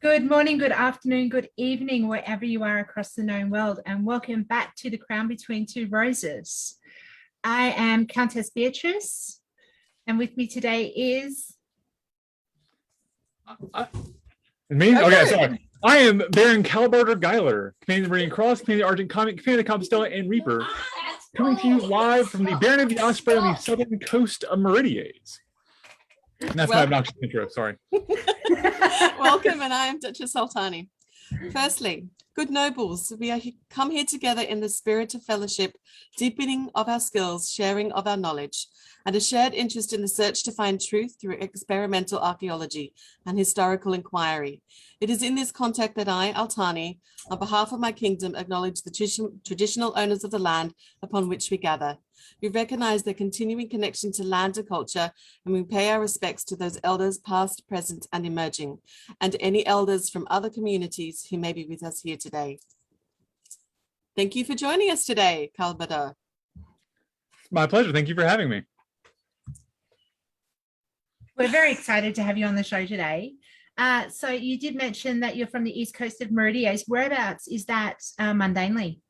Good morning, good afternoon, good evening, wherever you are across the known world, and welcome back to The Crown Between Two Roses. I am Countess Beatrice, and with me today is... Me? Okay, sorry. I am Baron Kál Bárðr, Commander of the Meridian Cross, Commander of the Argent Comet, Commander of Compostela, and Reaper, coming to you live from the Baron of the Osprey on the southern coast of Meridies. And that's my obnoxious intro, sorry. Welcome, and I am Duchess Altani. Firstly, good nobles, we are come here together in the spirit of fellowship, deepening of our skills, sharing of our knowledge, and a shared interest in the search to find truth through experimental archaeology and historical inquiry. It is in this context that I, Altani, on behalf of my kingdom, acknowledge the traditional owners of the land upon which we gather. We recognize their continuing connection to land and culture, and we pay our respects to those elders past, present, and emerging, and any elders from other communities who may be with us here today. Thank you for joining us today, Kalbardr. My pleasure. Thank you for having me. We're very excited to have you on the show today. So you did mention that you're from the east coast of Meridies. Whereabouts is that mundanely?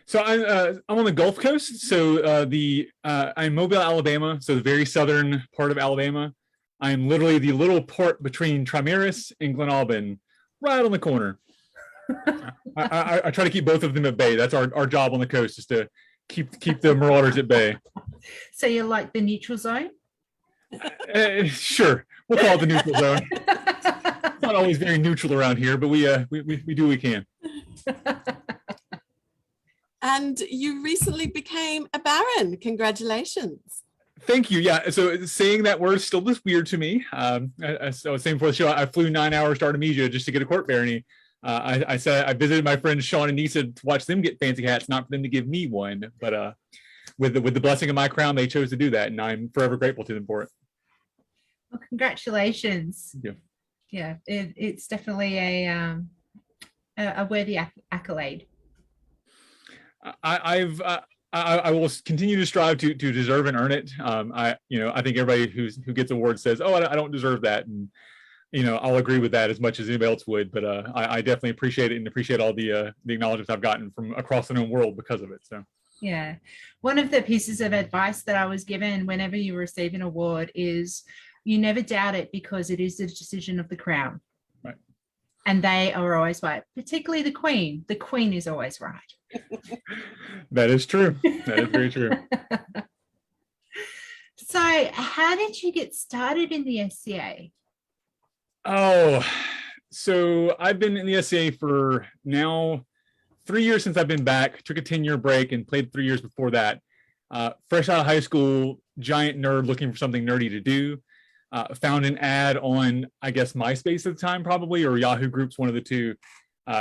So I'm on the Gulf Coast. So I'm Mobile, Alabama. So the very southern part of Alabama. I'm literally the little port between Trimeris and Glen Albin, right on the corner. I try to keep both of them at bay. That's our job on the coast, is to keep the marauders at bay. So you're like the neutral zone? Sure, we'll call it the neutral zone. It's not always very neutral around here, but we do what we can. And you recently became a Baron. Congratulations. Thank you. Yeah, so saying that word still is weird to me. I was saying before the show, I flew 9 hours to Artemisia just to get a court barony. I said I visited my friends Sean and Nisa to watch them get fancy hats, not for them to give me one, but with the blessing of my crown, they chose to do that, and I'm forever grateful to them for it. Well, congratulations. Yeah, yeah, it's definitely a worthy accolade. I will continue to strive to deserve and earn it. I think everybody who gets awards says, "Oh, I don't deserve that," and I'll agree with that as much as anybody else would. But I definitely appreciate it, and appreciate all the acknowledgments I've gotten from across the known world because of it. So. Yeah, one of the pieces of advice that I was given whenever you receive an award is you never doubt it, because it is the decision of the crown. Right. And they are always right, particularly the Queen. The Queen is always right. That is true. That is very true. So how did you get started in the SCA? Oh, so I've been in the SCA for now 3 years since I've been back. Took a 10-year break and played 3 years before that. Fresh out of high school, giant nerd looking for something nerdy to do. Found an ad on, I guess, MySpace at the time, probably, or Yahoo Groups, one of the two,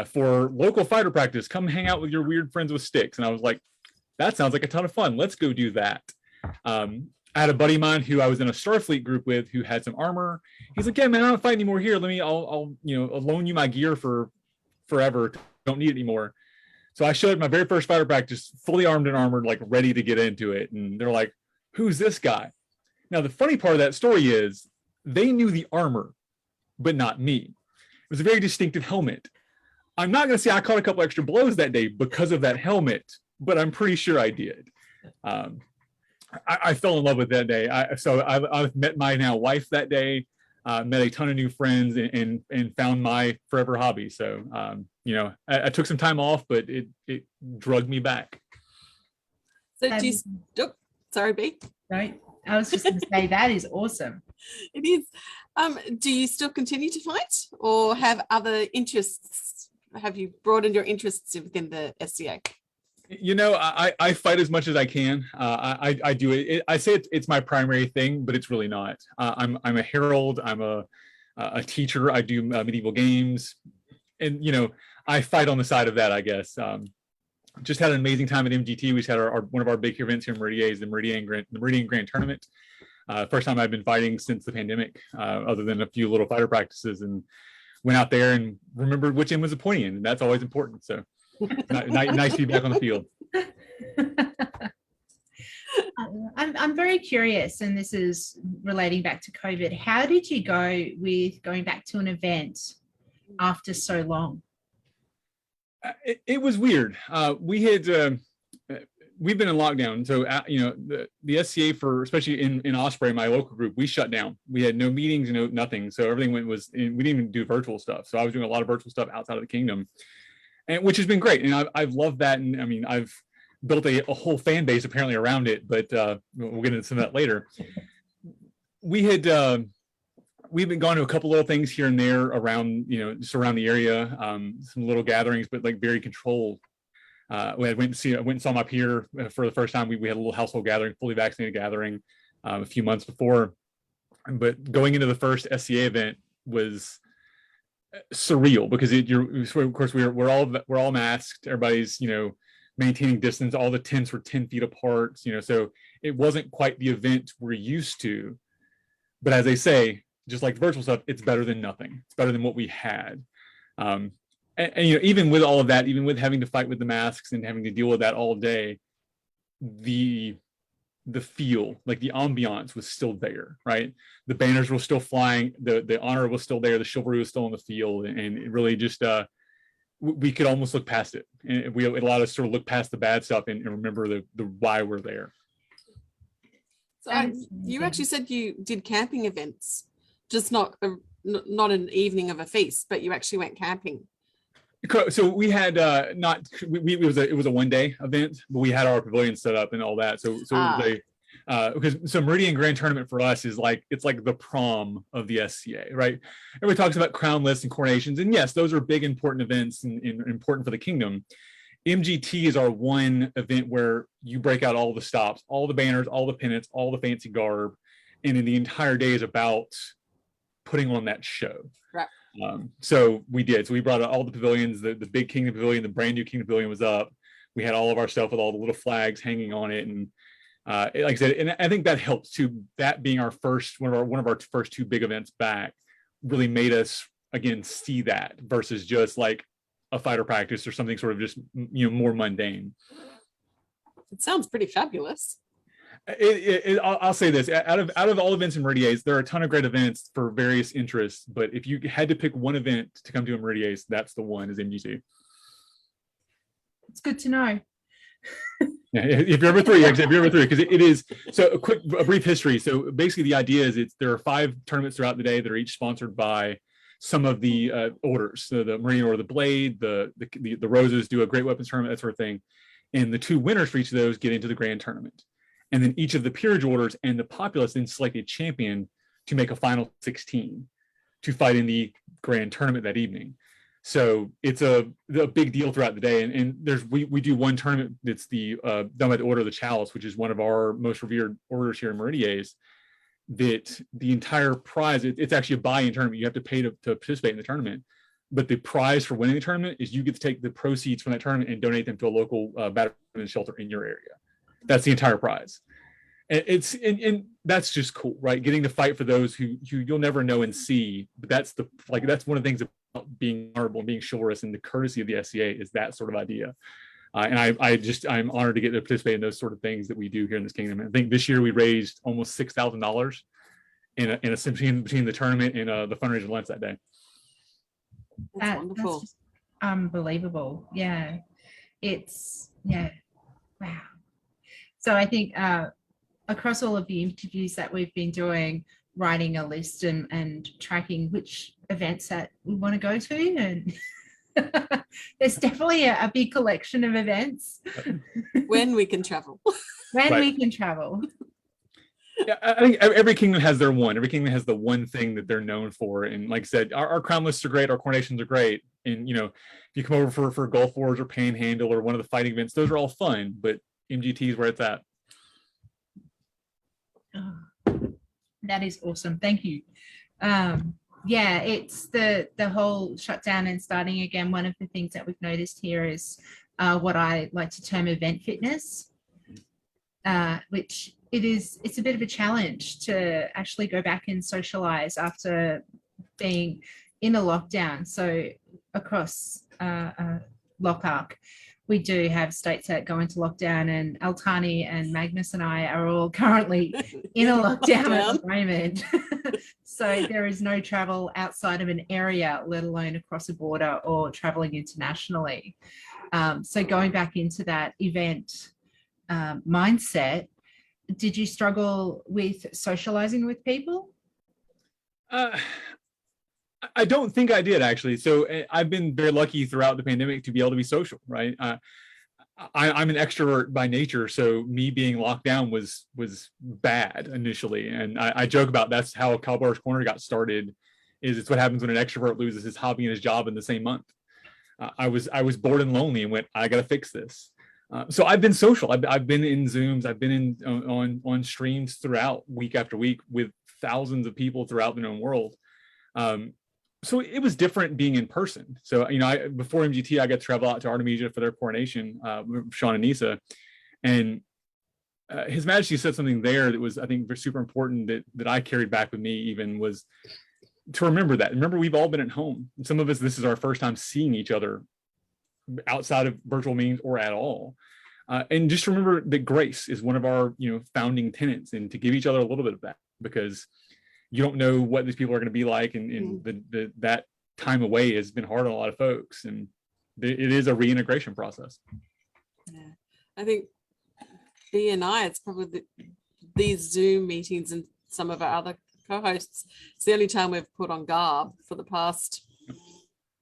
for local fighter practice. Come hang out with your weird friends with sticks. And I was like, that sounds like a ton of fun. Let's go do that. I had a buddy of mine who I was in a Starfleet group with who had some armor. He's like, yeah, man, I don't fight anymore here. I'll loan you my gear for forever. Don't need it anymore. So I showed my very first fighter practice, fully armed and armored, like ready to get into it. And they're like, who's this guy? Now, the funny part of that story is they knew the armor, but not me. It was a very distinctive helmet. I'm not going to say I caught a couple extra blows that day because of that helmet, but I'm pretty sure I did. I fell in love with that day. I met my now wife that day, met a ton of new friends, and found my forever hobby. So, I took some time off, but it drugged me back. So sorry, B. Right. I was just going to say, that is awesome. It is. Do you still continue to fight, or have other interests? Have you broadened your interests within the SCA? I fight as much as I can. I do it. I say it's my primary thing, but it's really not. I'm a herald. I'm a teacher. I do medieval games, and I fight on the side of that, I guess. Just had an amazing time at MGT. We just had one of our big events here in Meridies, the Meridian Grand Tournament. First time I've been fighting since the pandemic, other than a few little fighter practices, and went out there and remembered which end was the pointy end, and that's always important. So nice to be back on the field. I'm very curious, and this is relating back to COVID. How did you go with going back to an event after so long? It was weird. We've been in lockdown, so the SCA for, especially in Osprey, my local group, we shut down. We had no meetings, nothing. So everything we didn't even do virtual stuff. So I was doing a lot of virtual stuff outside of the kingdom, and which has been great. And I've loved that. And I mean, I've built a whole fan base apparently around it. But we'll get into some of that later. We've been going to a couple little things here and there around, just around the area, some little gatherings, but like very controlled. We went and saw my peer for the first time. We had a little household gathering, fully vaccinated gathering, a few months before. But going into the first SCA event was surreal because of course we're all masked. Everybody's maintaining distance. All the tents were 10 feet apart. So it wasn't quite the event we're used to. But as they say, just like the virtual stuff, it's better than nothing. It's better than what we had. And even with all of that, even with having to fight with the masks and having to deal with that all day, the feel, like the ambiance was still there, right? The banners were still flying, the honor was still there, the chivalry was still in the field, and it really just we could almost look past it. And it allowed us to sort of look past the bad stuff and remember the why we're there. So you actually said you did camping events, just not an evening of a feast, but you actually went camping. So we had it was a 1-day event, but we had our pavilion set up and all that. So it was because Meridian Grand Tournament for us is it's like the prom of the SCA, right? Everybody talks about crown lists and coronations, and yes, those are big important events and important for the kingdom. MGT is our one event where you break out all the stops, all the banners, all the pennants, all the fancy garb, and then the entire day is about putting on that show. Right. So we did. So we brought out all the pavilions. The big Kingdom Pavilion, the brand new Kingdom Pavilion was up. We had all of our stuff with all the little flags hanging on it, and like I said, and I think that helps too. That being our first one of our first two big events back, really made us again see that versus just like a fighter practice or something sort of just more mundane. It sounds pretty fabulous. I'll say this: out of all events in Meridies, there are a ton of great events for various interests. But if you had to pick one event to come to a Meridies, that's the one, is MGT. It's good to know. Yeah, if you're ever three, because it is. So a brief history. So basically, the idea is there are 5 tournaments throughout the day that are each sponsored by some of the orders. So the Marine Order, the Blade, the Roses do a great weapons tournament, that sort of thing, and the 2 winners for each of those get into the grand tournament. And then each of the peerage orders and the populace then select a champion to make a final 16 to fight in the grand tournament that evening. So it's a big deal throughout the day. And we do one tournament that's done by the Order of the Chalice, which is one of our most revered orders here in Meridies, that the entire prize, it's actually a buy-in tournament. You have to pay to participate in the tournament. But the prize for winning the tournament is you get to take the proceeds from that tournament and donate them to a local veteran shelter in your area. That's the entire prize. And that's just cool, right? Getting to fight for those who you'll never know and see. But that's one of the things about being honorable and being chivalrous and the courtesy of the SCA is that sort of idea. And I'm honored to get to participate in those sort of things that we do here in this kingdom. I think this year we raised almost $6,000 in a between the tournament and the fundraiser lunch that day. That's wonderful. That's just unbelievable. Yeah. Wow. So I think across all of the interviews that we've been doing, writing a list and tracking which events that we want to go to, and there's definitely a big collection of events. When we can travel. We can travel. Yeah, I think every kingdom has their one. Every kingdom has the one thing that they're known for. And like I said, our crown lists are great. Our coronations are great. And, if you come over for Gulf Wars or Panhandle or one of the fighting events, those are all fun. But MGT is where it's at. Oh, that is awesome. Thank you. Yeah, it's the whole shutdown and starting again. One of the things that we've noticed here is what I like to term event fitness, which it's a bit of a challenge to actually go back and socialize after being in a lockdown. So across Lockhart, we do have states that go into lockdown, and Altani and Magnus and I are all currently in a lockdown at the moment. So there is no travel outside of an area, let alone across a border or traveling internationally. So going back into that event mindset, did you struggle with socializing with people? I don't think I did, actually. So I've been very lucky throughout the pandemic to be able to be social, right? I'm an extrovert by nature, so me being locked down was bad initially. And I joke about that's how Kalbardr's Corner got started, is it's what happens when an extrovert loses his hobby and his job in the same month. I was bored and lonely and went, I got to fix this. So I've been social. I've been in Zooms. I've been on streams throughout week after week with thousands of people throughout the known world. So it was different being in person. So, before MGT, I got to travel out to Artemisia for their coronation, with Sean and Nisa. And His Majesty said something there that was, I think, super important that I carried back with me even, was to remember that. Remember, we've all been at home. And some of us, this is our first time seeing each other outside of virtual meetings or at all. And just remember that grace is one of our, founding tenets, and to give each other a little bit of that, because you don't know what these people are going to be like, and that time away has been hard on a lot of folks, and it is a reintegration process. Yeah, I think BNI, it's probably these Zoom meetings and some of our other co-hosts, it's the only time we've put on garb for the past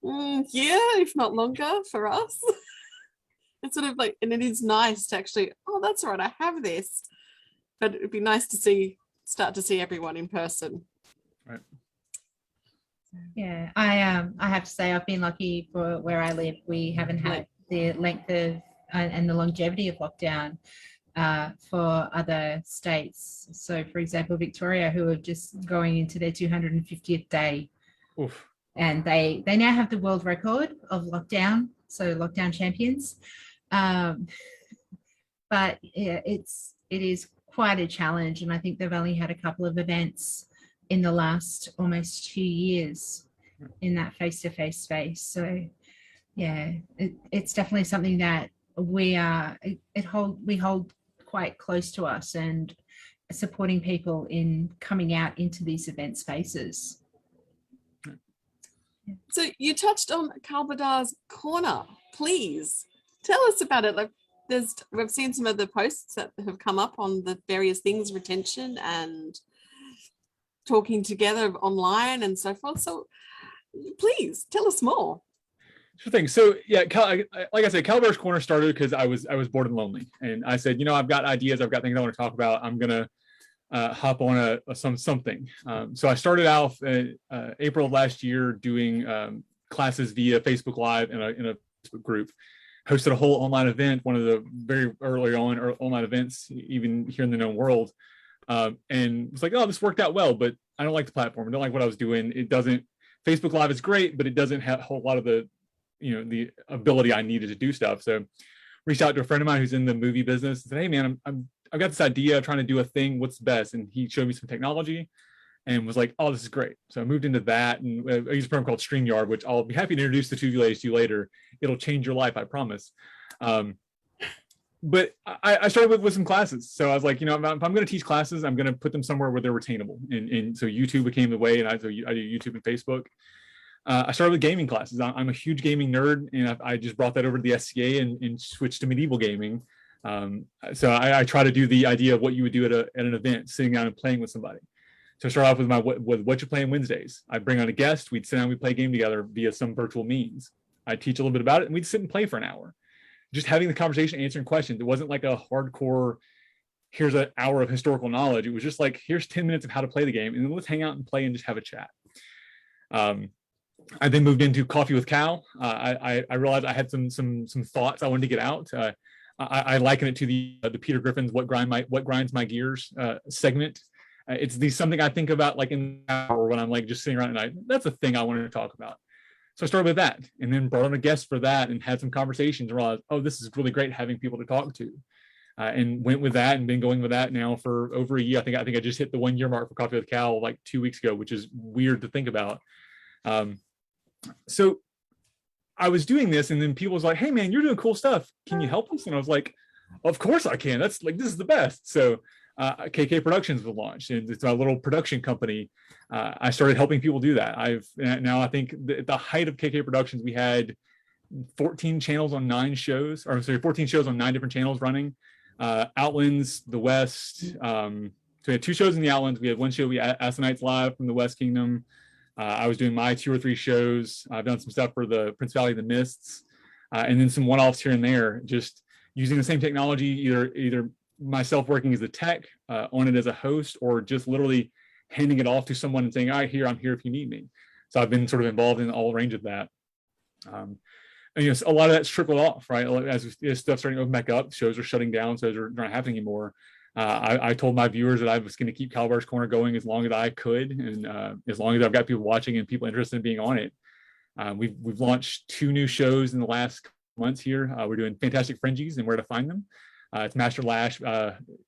year, if not longer, for us. It's sort of like, and it is nice to actually, oh, that's right, I have this. But it'd be nice to start to see everyone in person. Right. Yeah, I have to say I've been lucky for where I live. We haven't had the length of and the longevity of lockdown for other states. So, for example, Victoria, who are just going into their 250th day. Oof. And they now have the world record of lockdown, so lockdown champions. But yeah, it is quite a challenge, and I think they've only had a couple of events in the last almost 2 years in that face-to-face space. So yeah, it's definitely something that we hold quite close to us, and supporting people in coming out into these event spaces. So you touched on Kalbardr's Corner. Please tell us about it. Like, we've seen some of the posts that have come up on the various things, retention and talking together online and so forth. So please tell us more. Sure thing. So yeah, like I said, Kalbardr's Corner started because I was bored and lonely, and I said, I've got ideas, I've got things I want to talk about. I'm gonna hop on something. So I started out April of last year doing classes via Facebook Live in a Facebook group. Hosted a whole online event, one of the very early on online events, even here in the known world. And was like, oh, this worked out well, but I don't like the platform. I don't like what I was doing. It doesn't, Facebook Live is great, but it doesn't have a whole lot of the ability I needed to do stuff. So reached out to a friend of mine who's in the movie business and said, hey man, I've got this idea of trying to do a thing. What's best? And he showed me some technology and was like, oh, this is great. So I moved into that, and I use a program called StreamYard, which I'll be happy to introduce the two of you ladies to later. It'll change your life, I promise. But I started with some classes. So I was like, if I'm going to teach classes, I'm going to put them somewhere where they're retainable. And so YouTube became the way, and I do YouTube and Facebook. I started with gaming classes. I'm a huge gaming nerd, and I just brought that over to the SCA and switched to medieval gaming. So I try to do the idea of what you would do at an event, sitting down and playing with somebody. So I start off with what you playing Wednesdays. I bring on a guest, we'd sit down, we'd play a game together via some virtual means. I'd teach a little bit about it, and we'd sit and play for an hour. Just having the conversation, answering questions. It wasn't like a hardcore, here's an hour of historical knowledge. It was just like, here's 10 minutes of how to play the game, and then let's hang out and play and just have a chat. I then moved into Coffee with Cal. I realized I had some thoughts I wanted to get out. I liken it to the Peter Griffin's "What Grinds My Gears" segment. It's something I think about like in an hour when I'm like just sitting around at night. That's a thing I wanted to talk about. So I started with that, and then brought on a guest for that, and had some conversations. And realized, oh, this is really great having people to talk to, and went with that, and been going with that now for over a year. I think I just hit the 1 year mark for Coffee with Cal like 2 weeks ago, which is weird to think about. So I was doing this, and then people was like, "Hey man, you're doing cool stuff. Can you help us?" And I was like, "Of course I can. That's like, this is the best." So KK Productions was launched, and it's a little production company. I started helping people do that. I think at the height of KK Productions, we had 14 channels on 9 shows, or sorry, 14 shows on 9 different channels running. Outlands, the West. So we had 2 shows in the Outlands. We had 1 show, we Asanites Live from the West Kingdom. I was doing my 2 or 3 shows. I've done some stuff for the Principality of the Mists, and then some one-offs here and there, just using the same technology, either myself working as a tech on it as a host, or just literally handing it off to someone and saying, "All right, I'm here if you need me." So I've been sort of involved in all range of that. And, a lot of that's trickled off, right? As stuff starting to open back up, shows are shutting down, shows are not happening anymore. I told my viewers that I was going to keep Kalbardr's Corner going as long as I could, and as long as I've got people watching and people interested in being on it. We've launched 2 new shows in the last months here. We're doing Fantastic Fringies and Where to Find Them. It's Master Lash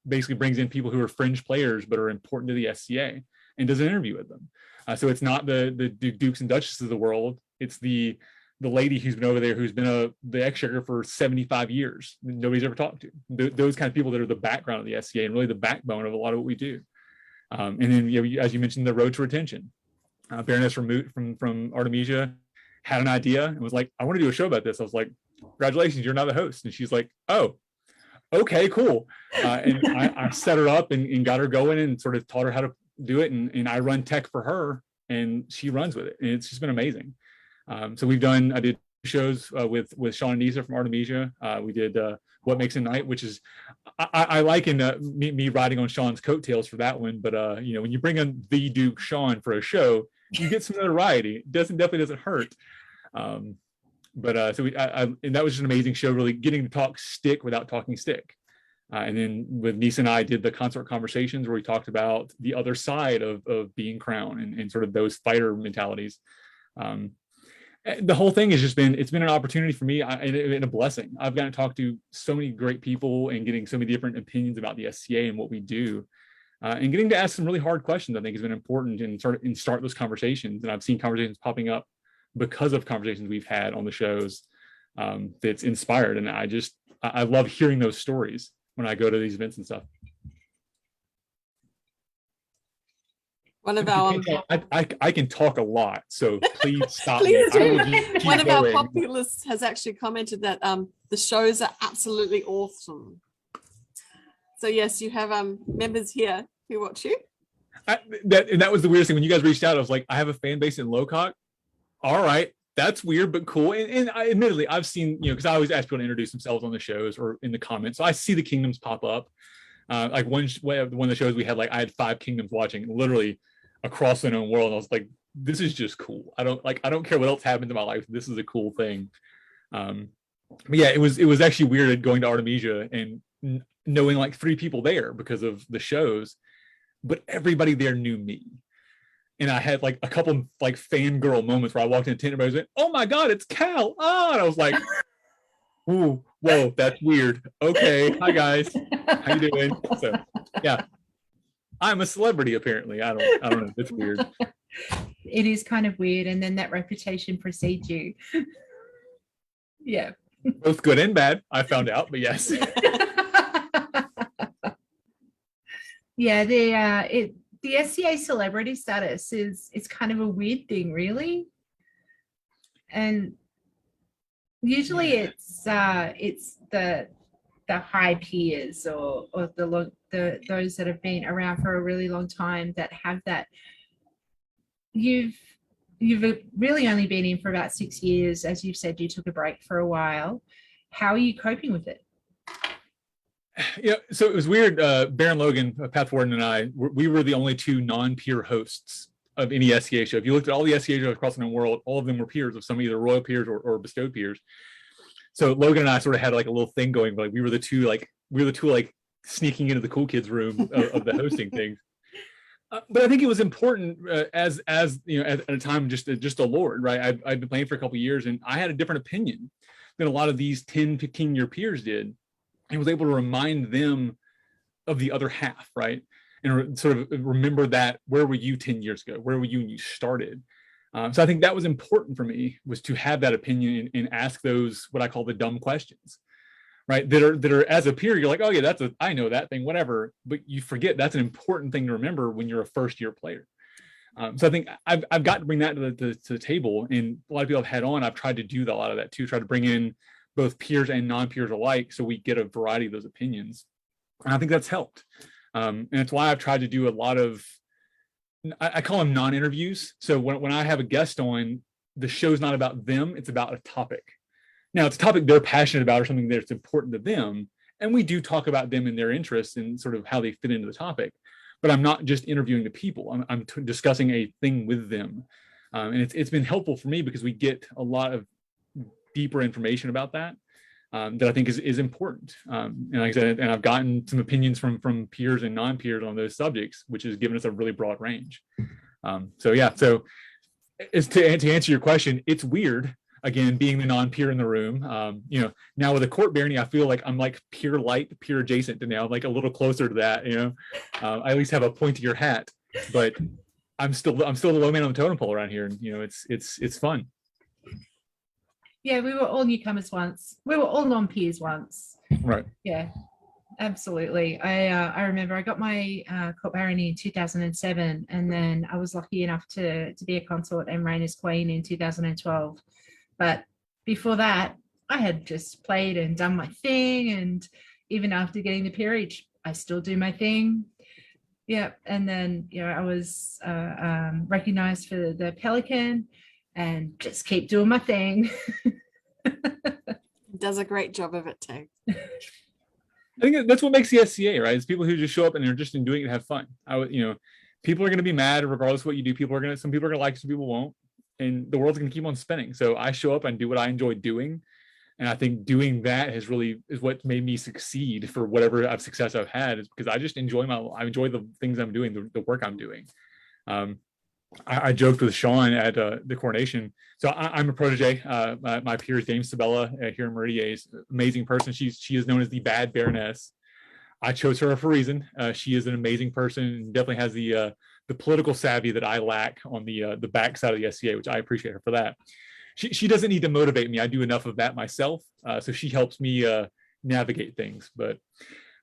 basically brings in people who are fringe players but are important to the SCA and does an interview with them. So it's not the Dukes and Duchesses of the world. It's the lady who's been over there, who's been the exchequer for 75 years. Nobody's ever talked to. Those kind of people that are the background of the SCA and really the backbone of a lot of what we do. And then, as you mentioned, the road to retention. Baroness from Artemisia had an idea and was like, "I want to do a show about this." I was like, "Congratulations, you're now the host." And she's like, "Oh, okay, cool." And I set her up and got her going and sort of taught her how to do it. And I run tech for her, and she runs with it. And it's just been amazing. So I did shows with Sean and Nisa from Artemisia. We did What Makes a Night, which is, I liken me riding on Sean's coattails for that one. But when you bring in the Duke Sean for a show, you get some notoriety. It definitely doesn't hurt. And that was just an amazing show, really getting to talk stick without talking stick. And then with Nisa and I did the Consort Conversations, where we talked about the other side of being crown and sort of those fighter mentalities. The whole thing has it's been an opportunity for me and a blessing. I've gotten to talk to so many great people and getting so many different opinions about the SCA and what we do, and getting to ask some really hard questions. I think has been important and start those conversations. And I've seen conversations popping up because of conversations we've had on the shows that's inspired. And I love hearing those stories when I go to these events and stuff. One of our I can talk a lot, so please stop. Please do. One of going. Our populace has actually commented that the shows are absolutely awesome. So yes, you have members here who watch you. That was the weirdest thing when you guys reached out. I was like, I have a fan base in Lowcock. All right, that's weird but cool. And admittedly, I've seen, because I always ask people to introduce themselves on the shows or in the comments, so I see the kingdoms pop up. Like one of the shows we had, I had 5 kingdoms watching, literally across the known world. And I was like, this is just cool. I don't care what else happens in my life. This is a cool thing. But yeah, it was actually weird going to Artemisia and knowing 3 people there because of the shows, but everybody there knew me. And I had a couple fangirl moments where I walked in the tent and everybody was like, "Oh my God, it's Kal." Oh, and I was like, "Ooh, whoa, that's weird. Okay, hi guys, how you doing?" So yeah, I'm a celebrity apparently. I don't know. It's weird. It is kind of weird, and then that reputation precedes you. Yeah, both good and bad. I found out, but yes. Yeah, the SCA celebrity status it's kind of a weird thing, really. And usually it's the high peers or those that have been around for a really long time that have that. You've really only been in for about 6 years. As you've said, you took a break for a while. How are you coping with it? Yeah, so it was weird. Baron Logan, Path Warden, and I, we were the only 2 non-peer hosts of any SCA show. If you looked at all the SCA shows across the known world, all of them were peers of some either royal peers or bestowed peers. So Logan and I sort of had a little thing going, but we were the two sneaking into the cool kids room of the hosting things. But I think it was important as at a time just a lord, right? I'd been playing for a couple of years, and I had a different opinion than a lot of these 10, 15-year peers did. And was able to remind them of the other half, right? And sort of remember that, where were you 10 years ago? Where were you when you started? So I think that was important for me, was to have that opinion and ask those, what I call the dumb questions, right? That are as a peer, you're like, oh yeah, I know that thing, whatever. But you forget that's an important thing to remember when you're a first year player. So I think I've got to bring that to the table, and a lot of people I've had on, I've tried to do a lot of that too, try to bring in both peers and non-peers alike, so we get a variety of those opinions. And I think that's helped. And it's why I've tried to do a lot of, I call them non-interviews. So when I have a guest on, the show's not about them, it's about a topic. Now it's a topic they're passionate about or something that's important to them. And we do talk about them and their interests and sort of how they fit into the topic. But I'm not just interviewing the people. I'm discussing a thing with them. And it's been helpful for me because we get a lot of deeper information about that that I think is important. And like I said, and I've gotten some opinions from peers and non-peers on those subjects, which has given us a really broad range. So yeah, so to answer your question, it's weird. Again, being the non-peer in the room, now with a court barony, I feel like I'm like peer light, peer adjacent to now, I'm like a little closer to that. I at least have a pointier hat, but I'm still the low man on the totem pole around here, and it's fun. Yeah, we were all newcomers once. We were all non-peers once. Right. Yeah, absolutely. I remember I got my court barony in 2007, and then I was lucky enough to be a consort and reign as queen in 2012. But before that, I had just played and done my thing. And even after getting the peerage, I still do my thing. Yeah. And then, I was recognized for the Pelican and just keep doing my thing. Does a great job of it too. I think that's what makes the SCA, right? It's people who just show up and they're just doing it to have fun. People are going to be mad regardless of what you do. Some people are going to like, some people won't. And the world's going to keep on spinning. So I show up and do what I enjoy doing. And I think doing that is what made me succeed for whatever success I've had, is because I just enjoy the things I'm doing, the work I'm doing. I joked with Sean at the coronation. So I'm a protege. My peer is Dame Sabella here in Meridies, amazing person. She is known as the Bad Baroness. I chose her for a reason. She is an amazing person and definitely has the political savvy that I lack on the backside of the SCA, which I appreciate her for that. She doesn't need to motivate me. I do enough of that myself. So she helps me navigate things. But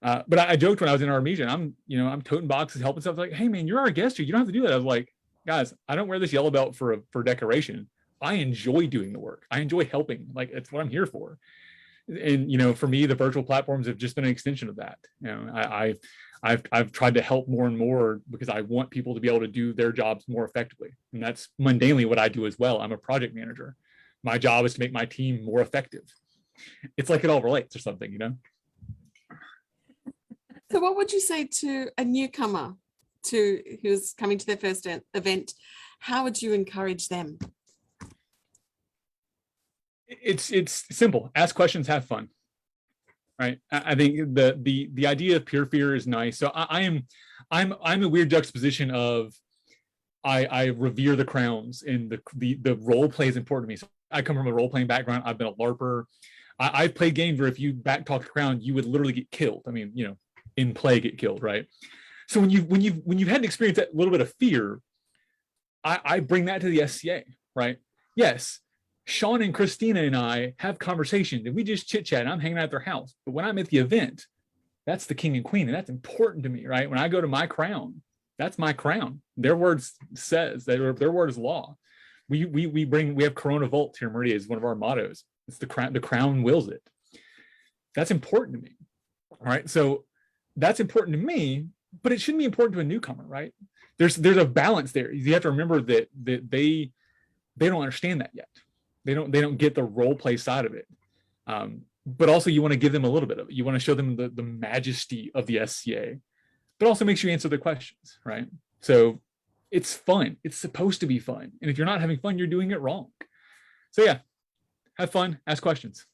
I joked when I was in Armesian, I'm toting boxes, helping stuff. Like, hey man, you're our guest here. You don't have to do that. I was like, guys, I don't wear this yellow belt for decoration. I enjoy doing the work. I enjoy helping. Like, it's what I'm here for. And for me, the virtual platforms have just been an extension of that. I've tried to help more and more because I want people to be able to do their jobs more effectively. And that's mundanely what I do as well. I'm a project manager. My job is to make my team more effective. It's like it all relates or something, So what would you say to a newcomer who's coming to their first event? How would you encourage them? It's simple. Ask questions, have fun. Right. I think the idea of peer fear is nice. So I'm a weird juxtaposition of I revere the crowns, and the role play is important to me. So I come from a role playing background. I've been a LARPer. I've played games where if you backtalk the crown, you would literally get killed. I mean, in play get killed, right? So when you've had to experience that little bit of fear, I bring that to the SCA, right? Yes, Sean and Christina and I have conversations and we just chit chat and I'm hanging out at their house. But when I'm at the event, that's the king and queen, and that's important to me, right? When I go to my crown, that's my crown. Their words says that their word is law. We have Corona Volt here in Meridies is one of our mottos. It's the crown wills it. That's important to me. All right. So that's important to me, but it shouldn't be important to a newcomer, right? There's a balance there. You have to remember that they don't understand that yet. They don't get the role play side of it. But also you want to give them a little bit of it. You want to show them the majesty of the SCA, but also make sure you answer their questions, right? So it's fun. It's supposed to be fun. And if you're not having fun, you're doing it wrong. So yeah, have fun, ask questions.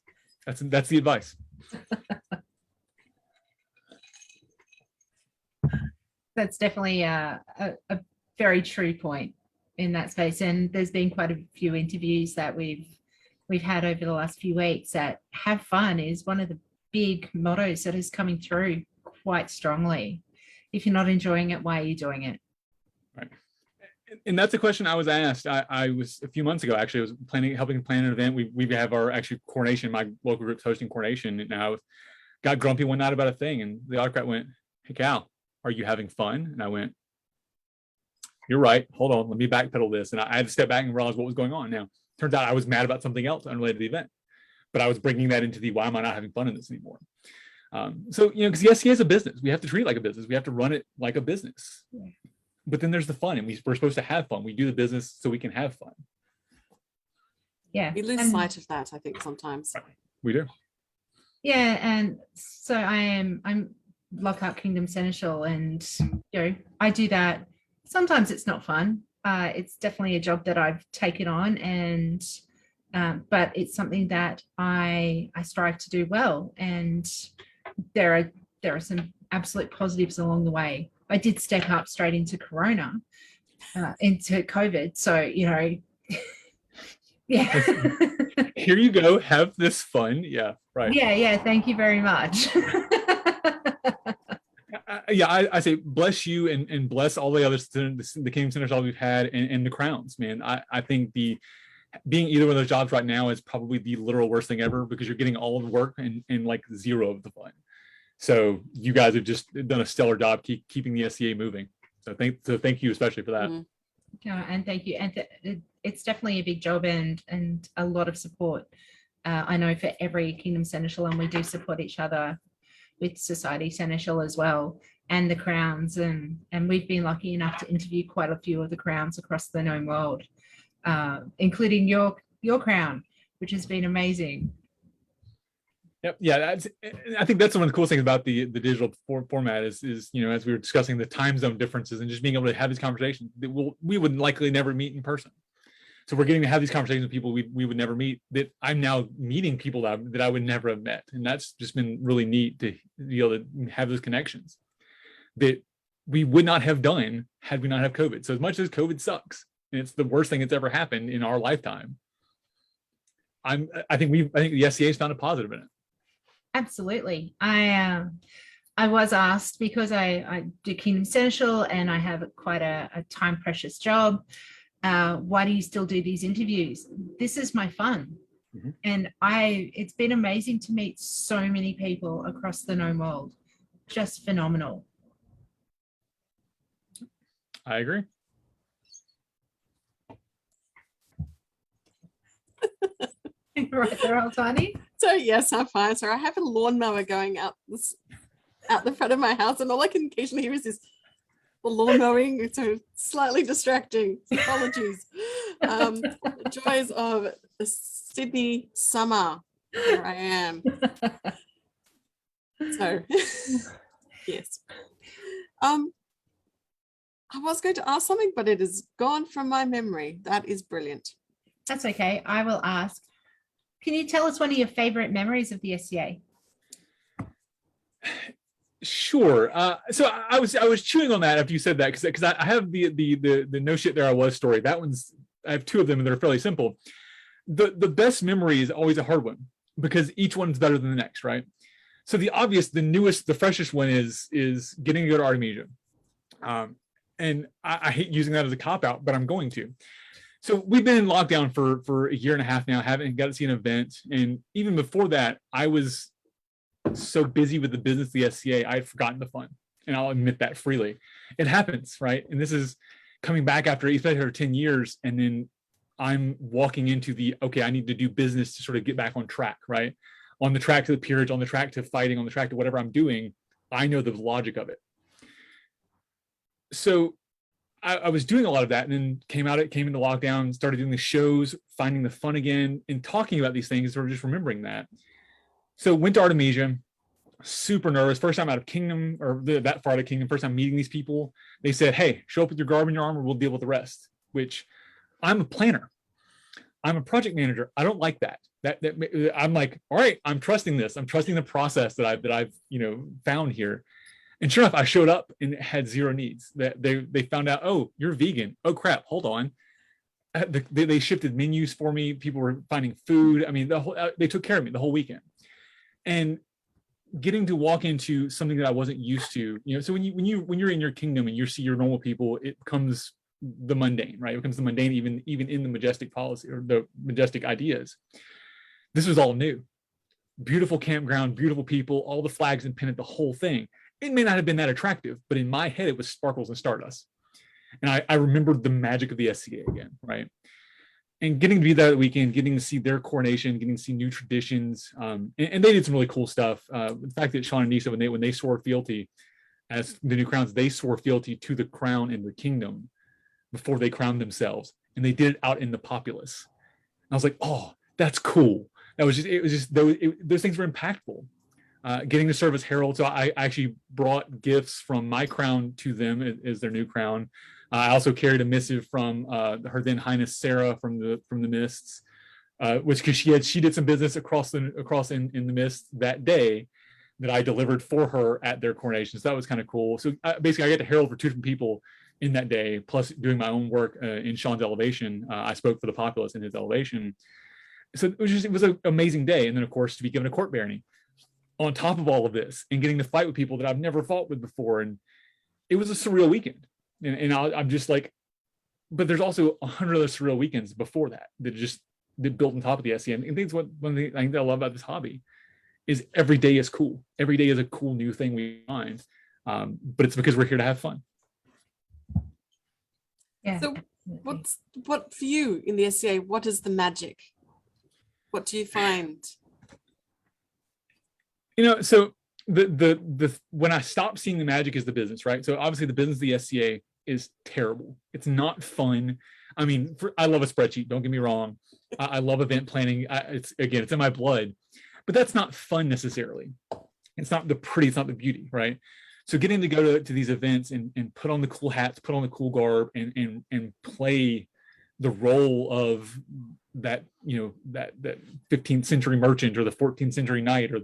That's the advice. That's definitely a very true point in that space. And there's been quite a few interviews that we've had over the last few weeks that have fun is one of the big mottos that is coming through quite strongly. If you're not enjoying it, why are you doing it? Right. And that's a question I was asked. I was a few months ago, actually, I was helping plan an event. We have our actually coronation, my local group's hosting coronation. And I got grumpy one night about a thing. And the autocrat went, "Hey, Cal, are you having fun?" And I went, "You're right. Hold on. Let me backpedal this." And I had to step back and realize what was going on. Now, turns out I was mad about something else unrelated to the event, but I was bringing that into why am I not having fun in this anymore? So, because the SCA is a business. We have to treat it like a business. We have to run it like a business. Yeah. But then there's the fun, and we're supposed to have fun. We do the business so we can have fun. Yeah. We lose sight of that, I think, sometimes. We do. Yeah, and so I'm Lockhart Kingdom Seneschal, and I do that. Sometimes it's not fun. It's definitely a job that I've taken on, and but it's something that I strive to do well. And there are some absolute positives along the way. I did step up straight into Corona, into COVID. So, yeah. Here you go. Have this fun. Yeah, right. Yeah. Thank you very much. I say bless you and bless all the other the Kingdom Seneschals we've had and the crowns, man. I think being either one of those jobs right now is probably the literal worst thing ever, because you're getting all of the work and like zero of the fun. So you guys have just done a stellar job keeping the SCA moving. So thank you especially for that. Mm-hmm. Yeah, and thank you. And it's definitely a big job and a lot of support. I know for every Kingdom Seneschal, and we do support each other with Society Seneschal as well, and the crowns. And we've been lucky enough to interview quite a few of the crowns across the known world, including your crown, which has been amazing. Yep. Yeah. I think that's one of the cool things about the digital format is, as we were discussing the time zone differences and just being able to have these conversations that we would likely never meet in person. So we're getting to have these conversations with people we would never meet, that I'm now meeting people that I would never have met. And that's just been really neat to be able to have those connections that we would not have done had we not have COVID. So as much as COVID sucks, and it's the worst thing that's ever happened in our lifetime, I think the SCA has found a positive in it. Absolutely. I was asked, because I do Kingdom Seneschal and I have quite a time precious job. Why do you still do these interviews? This is my fun. Mm-hmm. And it's been amazing to meet so many people across the known world. Just phenomenal. I agree. Right there, Altani. So yes, I'm fine. So I have a lawnmower going out the front of my house, and all I can occasionally hear is the lawn mowing. It's so slightly distracting. Apologies. The joys of the Sydney summer. Here I am. So yes. I was going to ask something, but it is gone from my memory. That is brilliant. That's okay. I will ask. Can you tell us one of your favorite memories of the SCA? Sure. So I was chewing on that after you said that, because I have the no shit there I was story. I have two of them and they're fairly simple. The best memory is always a hard one, because each one's better than the next, right? So the newest, the freshest one is getting to go to Artemisia. And I hate using that as a cop-out, but I'm going to. So we've been in lockdown for a year and a half now, haven't got to see an event. And even before that, I was so busy with the business of the SCA, I had forgotten the fun. And I'll admit that freely. It happens, right? And this is coming back after 10 years. And then I'm walking into I need to do business to sort of get back on track, right? On the track to the peerage, on the track to fighting, on the track to whatever I'm doing. I know the logic of it. So I was doing a lot of that, and then came into lockdown, started doing the shows, finding the fun again, and talking about these things, or just remembering that. So went to Artemisia, super nervous. First time out of Kingdom, or that far out of Kingdom, first time meeting these people. They said, "Hey, show up with your garb and your armor, we'll deal with the rest." Which, I'm a planner. I'm a project manager. I don't like that. That I'm like, all right, I'm trusting this. I'm trusting the process that I've found here. And sure enough, I showed up and had zero needs. That they found out, oh, you're vegan. Oh crap, hold on. They shifted menus for me. People were finding food. I mean, they took care of me the whole weekend. And getting to walk into something that I wasn't used to, so when you're in your kingdom and you see your normal people, it becomes the mundane, right? It becomes the mundane even in the majestic policy or the majestic ideas. This was all new. Beautiful campground, beautiful people, all the flags and pennant, the whole thing. It may not have been that attractive, but in my head, it was sparkles and stardust. And I remembered the magic of the SCA again, right? And getting to be there that weekend, getting to see their coronation, getting to see new traditions. And they did some really cool stuff. The fact that Sean and Nisa, when they swore fealty as the new crowns, they swore fealty to the crown and the kingdom before they crowned themselves. And they did it out in the populace. And I was like, oh, that's cool. Those things were impactful. Getting to serve as herald. So I actually brought gifts from my crown to them as their new crown. I also carried a missive from her then Highness Sarah from the Mists, which because she did some business across in the Mist that day that I delivered for her at their coronation. So that was kind of cool. So basically, I got to herald for two different people in that day, plus doing my own work in Sean's elevation. I spoke for the populace in his elevation. So it was an amazing day. And then, of course, to be given a court barony on top of all of this and getting to fight with people that I've never fought with before. And it was a surreal weekend. And I'm just like, but there's also 100 other surreal weekends before that built on top of the SCA. And I think one thing I think that I love about this hobby is every day is cool. Every day is a cool new thing we find. But it's because we're here to have fun. Yeah. So what for you in the SCA, what is the magic? What do you find? So the when I stopped seeing the magic is the business, right? So obviously the business of the SCA is terrible. It's not fun. I mean, I love a spreadsheet. Don't get me wrong. I love event planning. It's in my blood, but that's not fun necessarily. It's not the pretty. It's not the beauty, right? So getting to go to these events and put on the cool hats, put on the cool garb, and play the role of that that 15th century merchant or the 14th century knight or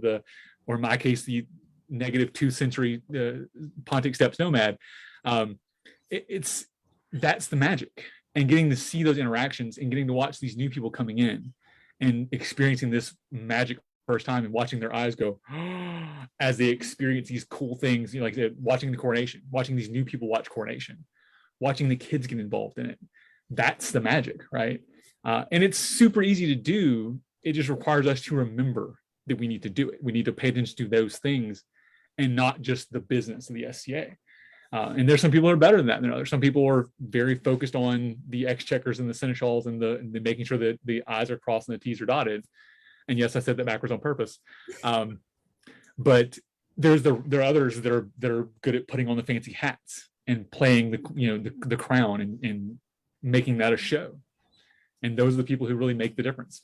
in my case the -2 century Pontic steppes nomad. That's the magic, and getting to see those interactions and getting to watch these new people coming in and experiencing this magic first time and watching their eyes go as they experience these cool things, like watching the coronation, watching these new people watch coronation, watching the kids get involved in it. That's the magic, right? And it's super easy to do. It just requires us to remember that we need to do it. We need to pay attention to those things and not just the business of the SCA. And there's some people who are better than that than others. Some people are very focused on the exchequers and the seneschals and the making sure that the I's are crossed and the T's are dotted. And yes, I said that backwards on purpose. But there are others that are good at putting on the fancy hats and playing the crown and making that a show. And those are the people who really make the difference.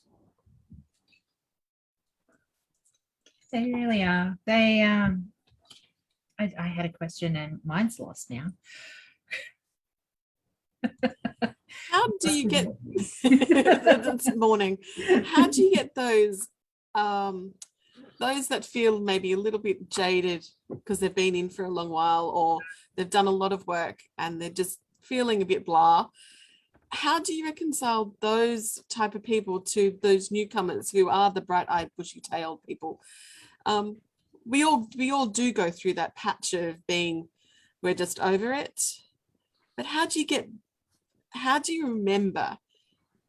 They really are. I had a question and mine's lost now. How do you get this morning? How do you get those that feel maybe a little bit jaded because they've been in for a long while or they've done a lot of work and they're just feeling a bit blah? How do you reconcile those type of people to those newcomers who are the bright-eyed, bushy-tailed people? We all do go through that patch of being, we're just over it. But how do you remember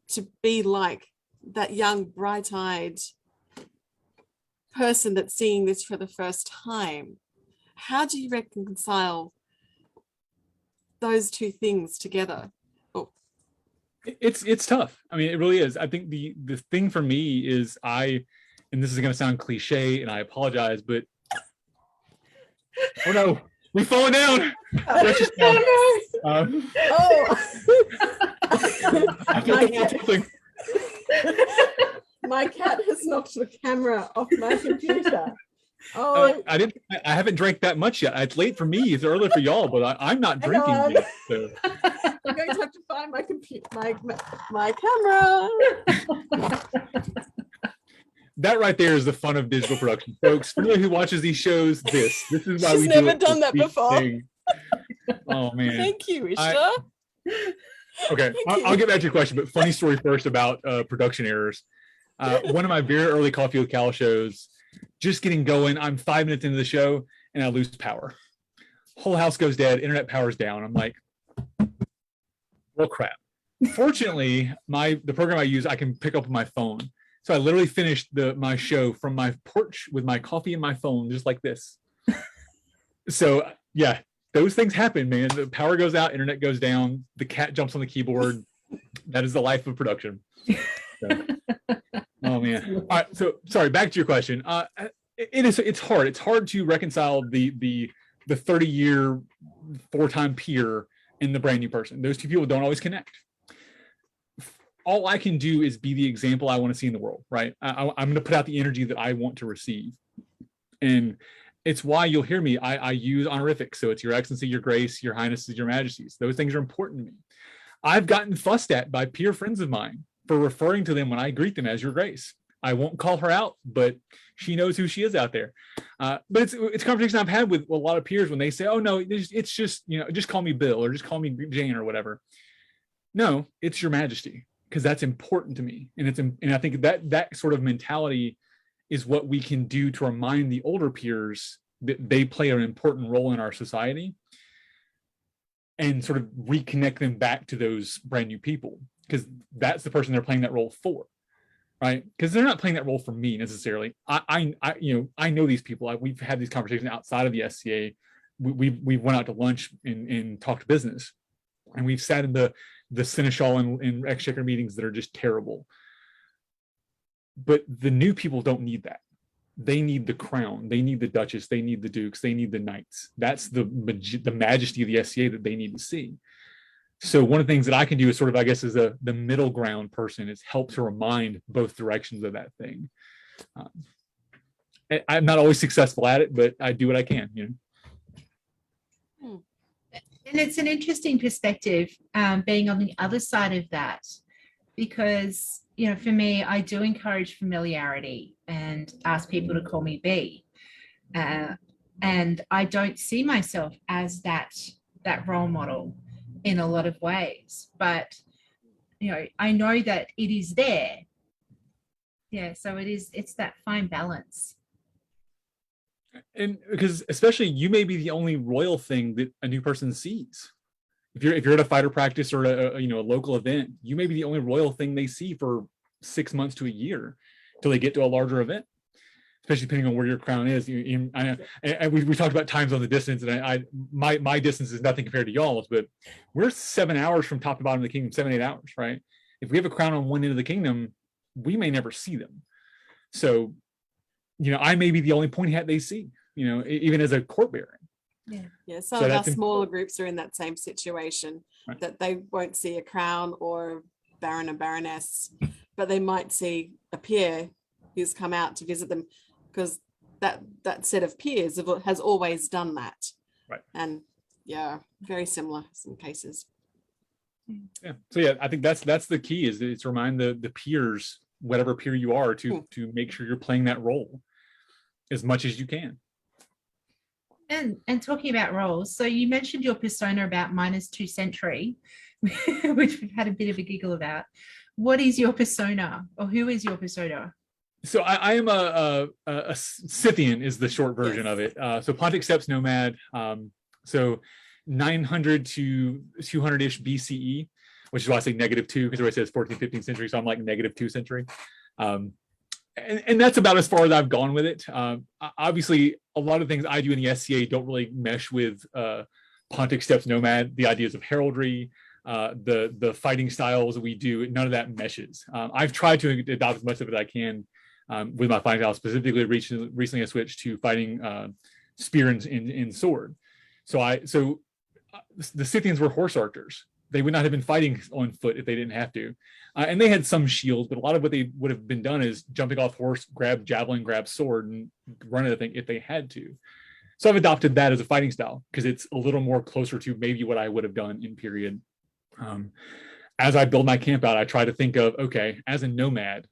to be like that young, bright-eyed person that's seeing this for the first time? How do you reconcile those two things together? It's tough. I mean, it really is. I think the thing for me is and this is going to sound cliche, and I apologize, but oh no, we're falling down. I feel something. My cat has knocked the camera off my computer. Oh, I haven't drank that much yet. It's late for me. It's early for y'all, but I'm not drinking yet. So. I'm going to have to find my computer, my camera. That right there is the fun of digital production, folks. For anyone who watches these shows, this is why She's never done that before. Oh man! Thank you, Ishta. Okay, I'll get back to your question, but funny story first about production errors. One of my very early Coffee with Cal shows, just getting going. I'm 5 minutes into the show and I lose power. Whole house goes dead. Internet power's down. I'm like, Well, crap. Fortunately, the program I use, I can pick up on my phone. So I literally finished my show from my porch with my coffee and my phone, just like this. So yeah, those things happen, man. The power goes out, internet goes down, the cat jumps on the keyboard. That is the life of production. So, oh man. All right. So sorry, back to your question. It's hard. It's hard to reconcile the 30-year 4-time peer and the brand new person. Those two people don't always connect. All I can do is be the example I want to see in the world, right? I'm going to put out the energy that I want to receive. And it's why you'll hear me. I use honorifics. So it's Your Excellency, Your Grace, Your Highnesses, Your Majesties. Those things are important to me. I've gotten fussed at by peer friends of mine for referring to them when I greet them as Your Grace. I won't call her out, but she knows who she is out there. But it's conversations I've had with a lot of peers when they say, oh no, it's just, just call me Bill or just call me Jane or whatever. No, it's Your Majesty, because that's important to me. And I think that sort of mentality is what we can do to remind the older peers that they play an important role in our society and sort of reconnect them back to those brand new people, because that's the person they're playing that role for, right? Because they're not playing that role for me necessarily. I know these people. We've had these conversations outside of the SCA. We went out to lunch and talked business, and we've sat in the Seneschal and Exchequer meetings that are just terrible. But the new people don't need that. They need the crown. They need the Duchess. They need the Dukes. They need the Knights. That's the majesty of the SCA that they need to see. So one of the things that I can do is sort of, I guess, as the middle ground person, is help to remind both directions of that thing. I'm not always successful at it, but I do what I can. And it's an interesting perspective, being on the other side of that, because for me, I do encourage familiarity and ask people to call me B, and I don't see myself as that role model in a lot of ways, but I know that it is there. Yeah, so it's that fine balance. And because especially you may be the only royal thing that a new person sees. If you're at a fighter practice or a local event, you may be the only royal thing they see for 6 months to a year till they get to a larger event, especially depending on where your crown is. And we talked about times on the distance, and my distance is nothing compared to y'all's, but we're 7 hours from top to bottom of the kingdom, 7-8 hours, right? If we have a crown on one end of the kingdom, we may never see them. So, I may be the only pointy hat they see, even as a court baron. Yeah, some of our smaller groups are in that same situation, right, that they won't see a crown or baron and baroness, but they might see a peer who's come out to visit them, because that set of peers has always done that. Right. And yeah, very similar in some cases. Yeah. So yeah, I think that's the key, is to remind the peers, whatever peer you are, to make sure you're playing that role as much as you can. And talking about roles, so you mentioned your persona about -2 century, which we've had a bit of a giggle about. What is your persona, or who is your persona? So I am a Scythian is the short version of it. So Pontic Steppes nomad. So 900 to 200-ish BCE, which is why I say -2, because everybody says 14th, 15th century. So I'm like -2 century. And that's about as far as I've gone with it. Obviously, a lot of things I do in the SCA don't really mesh with Pontic Steppes nomad. The ideas of heraldry, the fighting styles we do, none of that meshes. I've tried to adopt as much of it as I can with my fighting style. Specifically, recently I switched to fighting spear and sword. So the Scythians were horse archers. They would not have been fighting on foot if they didn't have to. And they had some shields, but a lot of what they would have been done is jumping off horse, grab javelin, grab sword, and run at the thing if they had to. So I've adopted that as a fighting style, because it's a little more closer to maybe what I would have done in period. As I build my camp out, I try to think of, okay, as a nomad,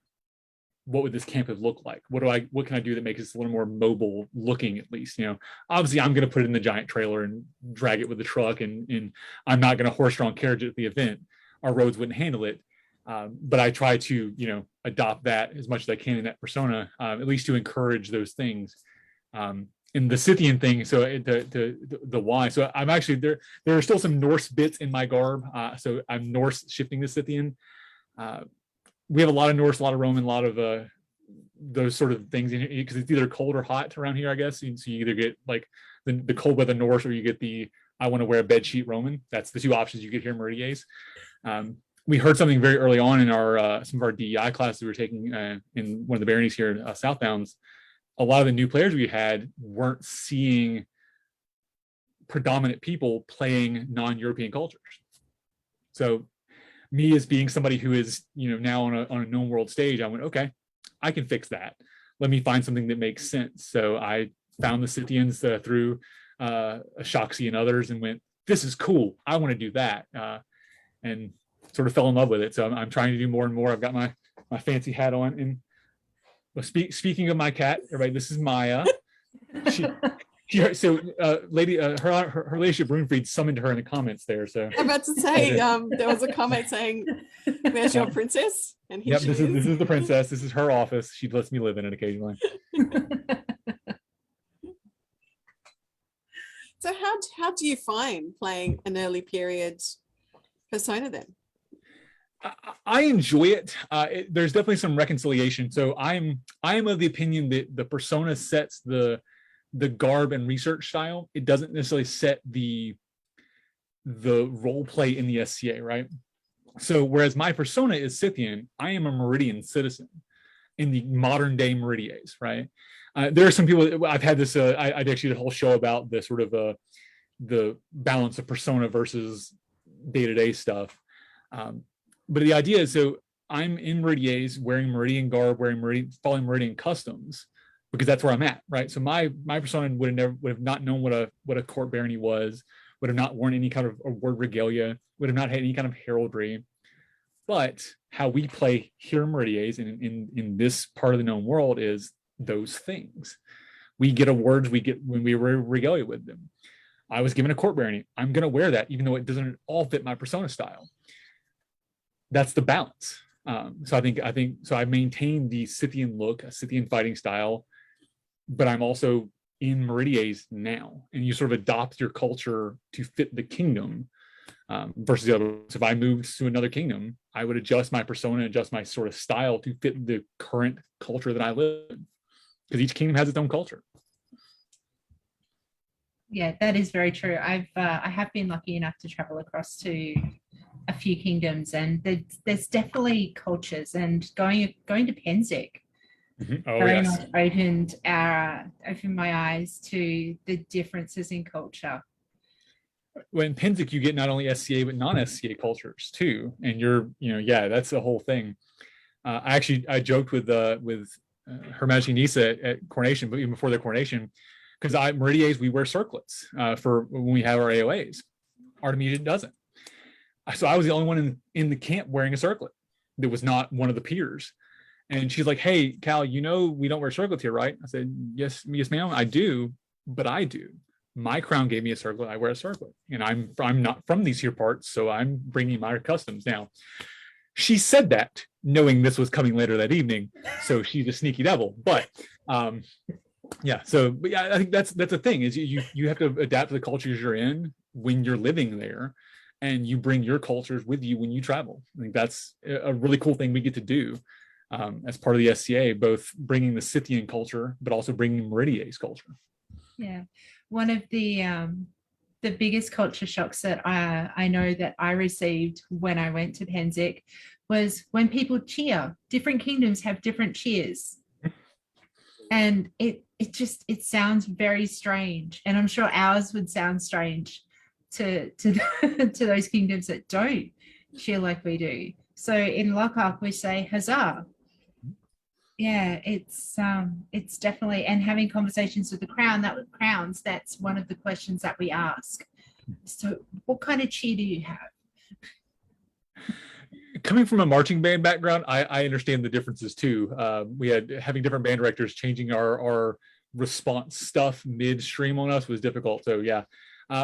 what would this camp have looked like? What can I do that makes this a little more mobile looking, at least? Obviously I'm going to put it in the giant trailer and drag it with the truck, and I'm not going to horse-drawn carriage at the event. Our roads wouldn't handle it. But I try to, adopt that as much as I can in that persona, at least to encourage those things. And the Scythian thing, so the why. So I'm actually there. There are still some Norse bits in my garb, so I'm Norse shifting to Scythian. We have a lot of Norse, a lot of Roman, a lot of those sort of things in here because it's either cold or hot around here, I guess. So you either get like the cold weather Norse, or you get the I want to wear a bed sheet Roman. That's the two options you get here in Meridies. We heard something very early on in our some of our DEI classes we were taking in one of the Baronies here, Southbounds. A lot of the new players we had weren't seeing predominant people playing non-European cultures. So me as being somebody who is, now on a known world stage, I went, okay, I can fix that. Let me find something that makes sense. So I found the Scythians through Ashoxi and others and went, this is cool. I want to do that. And sort of fell in love with it. So I'm trying to do more and more. I've got my fancy hat on. And speaking of my cat, everybody, this is Maya. Lady, her ladyship Runefried summoned her in the comments there. So I'm about to say, there was a comment saying, "Where's your princess?" And yep, this is the princess. This is her office. She lets me live in it occasionally. So how do you find playing an early period persona then? I enjoy it. There's definitely some reconciliation. So I am of the opinion that the persona sets the garb and research style. It doesn't necessarily set the role play in the SCA, right? So whereas my persona is Scythian, I am a Meridian citizen in the modern day Meridies, right? There are some people, I've had this, I actually did a whole show about the sort of the balance of persona versus day-to-day stuff. But the idea is, so I'm in Meridies wearing Meridian garb, following Meridian customs, because that's where I'm at, right? So my persona would have not known what a court barony was, would have not worn any kind of word regalia, would have not had any kind of heraldry. But how we play here in Meridies and in this part of the known world is those things. We get awards, we get when we wear regalia with them. I was given a court barony. I'm going to wear that, even though it doesn't all fit my persona style. That's the balance. So I think so. I maintain the Scythian look, a Scythian fighting style, but I'm also in Meridies now, and you sort of adopt your culture to fit the kingdom versus the other. So if I moved to another kingdom, I would adjust my persona, adjust my sort of style to fit the current culture that I live in, because each kingdom has its own culture. Yeah, that is very true. I have been lucky enough to travel across to a few kingdoms, and there's definitely cultures. And going to Pennsic very much opened my eyes to the differences in culture. Well, in Pennsic, you get not only SCA but non-SCA cultures too, and that's the whole thing. I joked with Her Majesty Nisa at coronation, but even before their coronation, because Meridies, we wear circlets for when we have our AOAs. Artemisia doesn't. So I was the only one in the camp wearing a circlet that was not one of the peers. And she's like, "Hey, Cal, we don't wear circlets here, right?" I said, yes, ma'am, I do, but I do. My crown gave me a circlet. I wear a circlet, and I'm not from these here parts, so I'm bringing my customs now. She said that knowing this was coming later that evening, so she's a sneaky devil. But I think that's the thing is you have to adapt to the cultures you're in when you're living there, and you bring your cultures with you when you travel. I think that's a really cool thing we get to do as part of the SCA, both bringing the Scythian culture, but also bringing Meridies culture. Yeah. One of the biggest culture shocks that I know that I received when I went to Pennsic was when people cheer. Different kingdoms have different cheers. And it sounds very strange. And I'm sure ours would sound strange to those kingdoms that don't cheer like we do. So in Lockhart, we say huzzah. Yeah, it's definitely, and having conversations with the crowns, that's one of the questions that we ask. So what kind of cheer do you have? Coming from a marching band background, I understand the differences too. We had having different band directors changing our response stuff midstream on us was difficult. So yeah.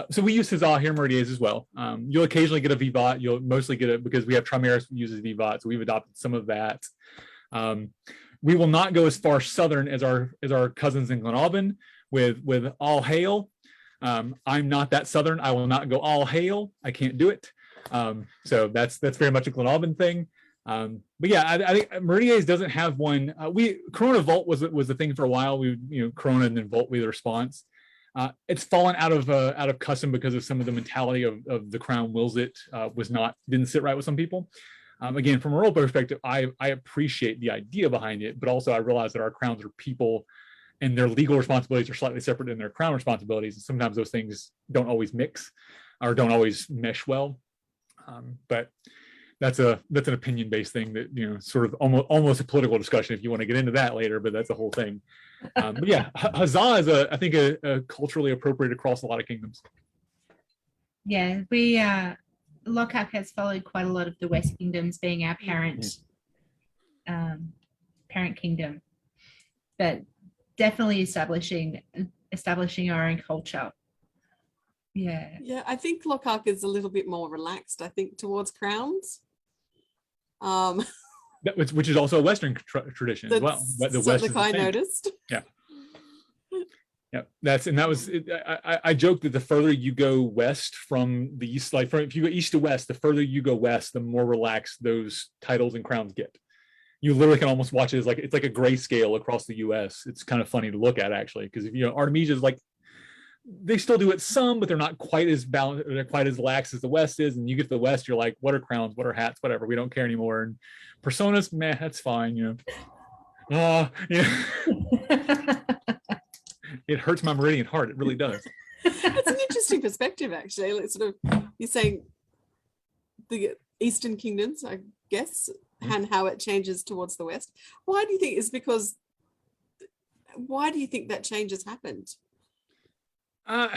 So we use huzzah here in Meridies as well. You'll occasionally get a vivat. You'll mostly get it because we have Trimaris uses vivat, so we've adopted some of that. We will not go as far southern as our cousins in Glenalbin, with all hail. I'm not that Southern. I will not go all hail. I can't do it. So that's very much a Glenalbin thing. But yeah, I think Meridies doesn't have one. Corona Vault was the thing for a while. We Corona and then Vault with a response. It's fallen out of custom because of some of the mentality of the Crown wills it didn't sit right with some people. Again, from a role perspective, I appreciate the idea behind it, but also I realize that our crowns are people and their legal responsibilities are slightly separate than their crown responsibilities. And sometimes those things don't always mix or don't always mesh well. But that's an opinion-based thing that, sort of almost a political discussion if you want to get into that later, but that's a whole thing. But yeah, Huzzah is I think a culturally appropriate across a lot of kingdoms. Yeah, we Lockhart has followed quite a lot of the West Kingdoms being our parent kingdom, but definitely establishing our own culture. Yeah, I think Lockhart is a little bit more relaxed, I think, towards crowns. Which is also a Western tradition as well. But the West I noticed. Yeah. I joke that the further you go west from the east, if you go east to west, the further you go west, the more relaxed those titles and crowns get. You literally can almost watch it as it's like a grayscale across the U.S. It's kind of funny to look at actually, because Artemisia is they still do it some, but they're not quite as balanced, they're quite as lax as the West is. And you get to the West, you're like, what are crowns? What are hats? Whatever. We don't care anymore. And personas, meh, that's fine. It hurts my Meridian heart. It really does. It's an interesting perspective, actually. You're saying the Eastern kingdoms, I guess, and how it changes towards the West. Why do you think that change has happened? A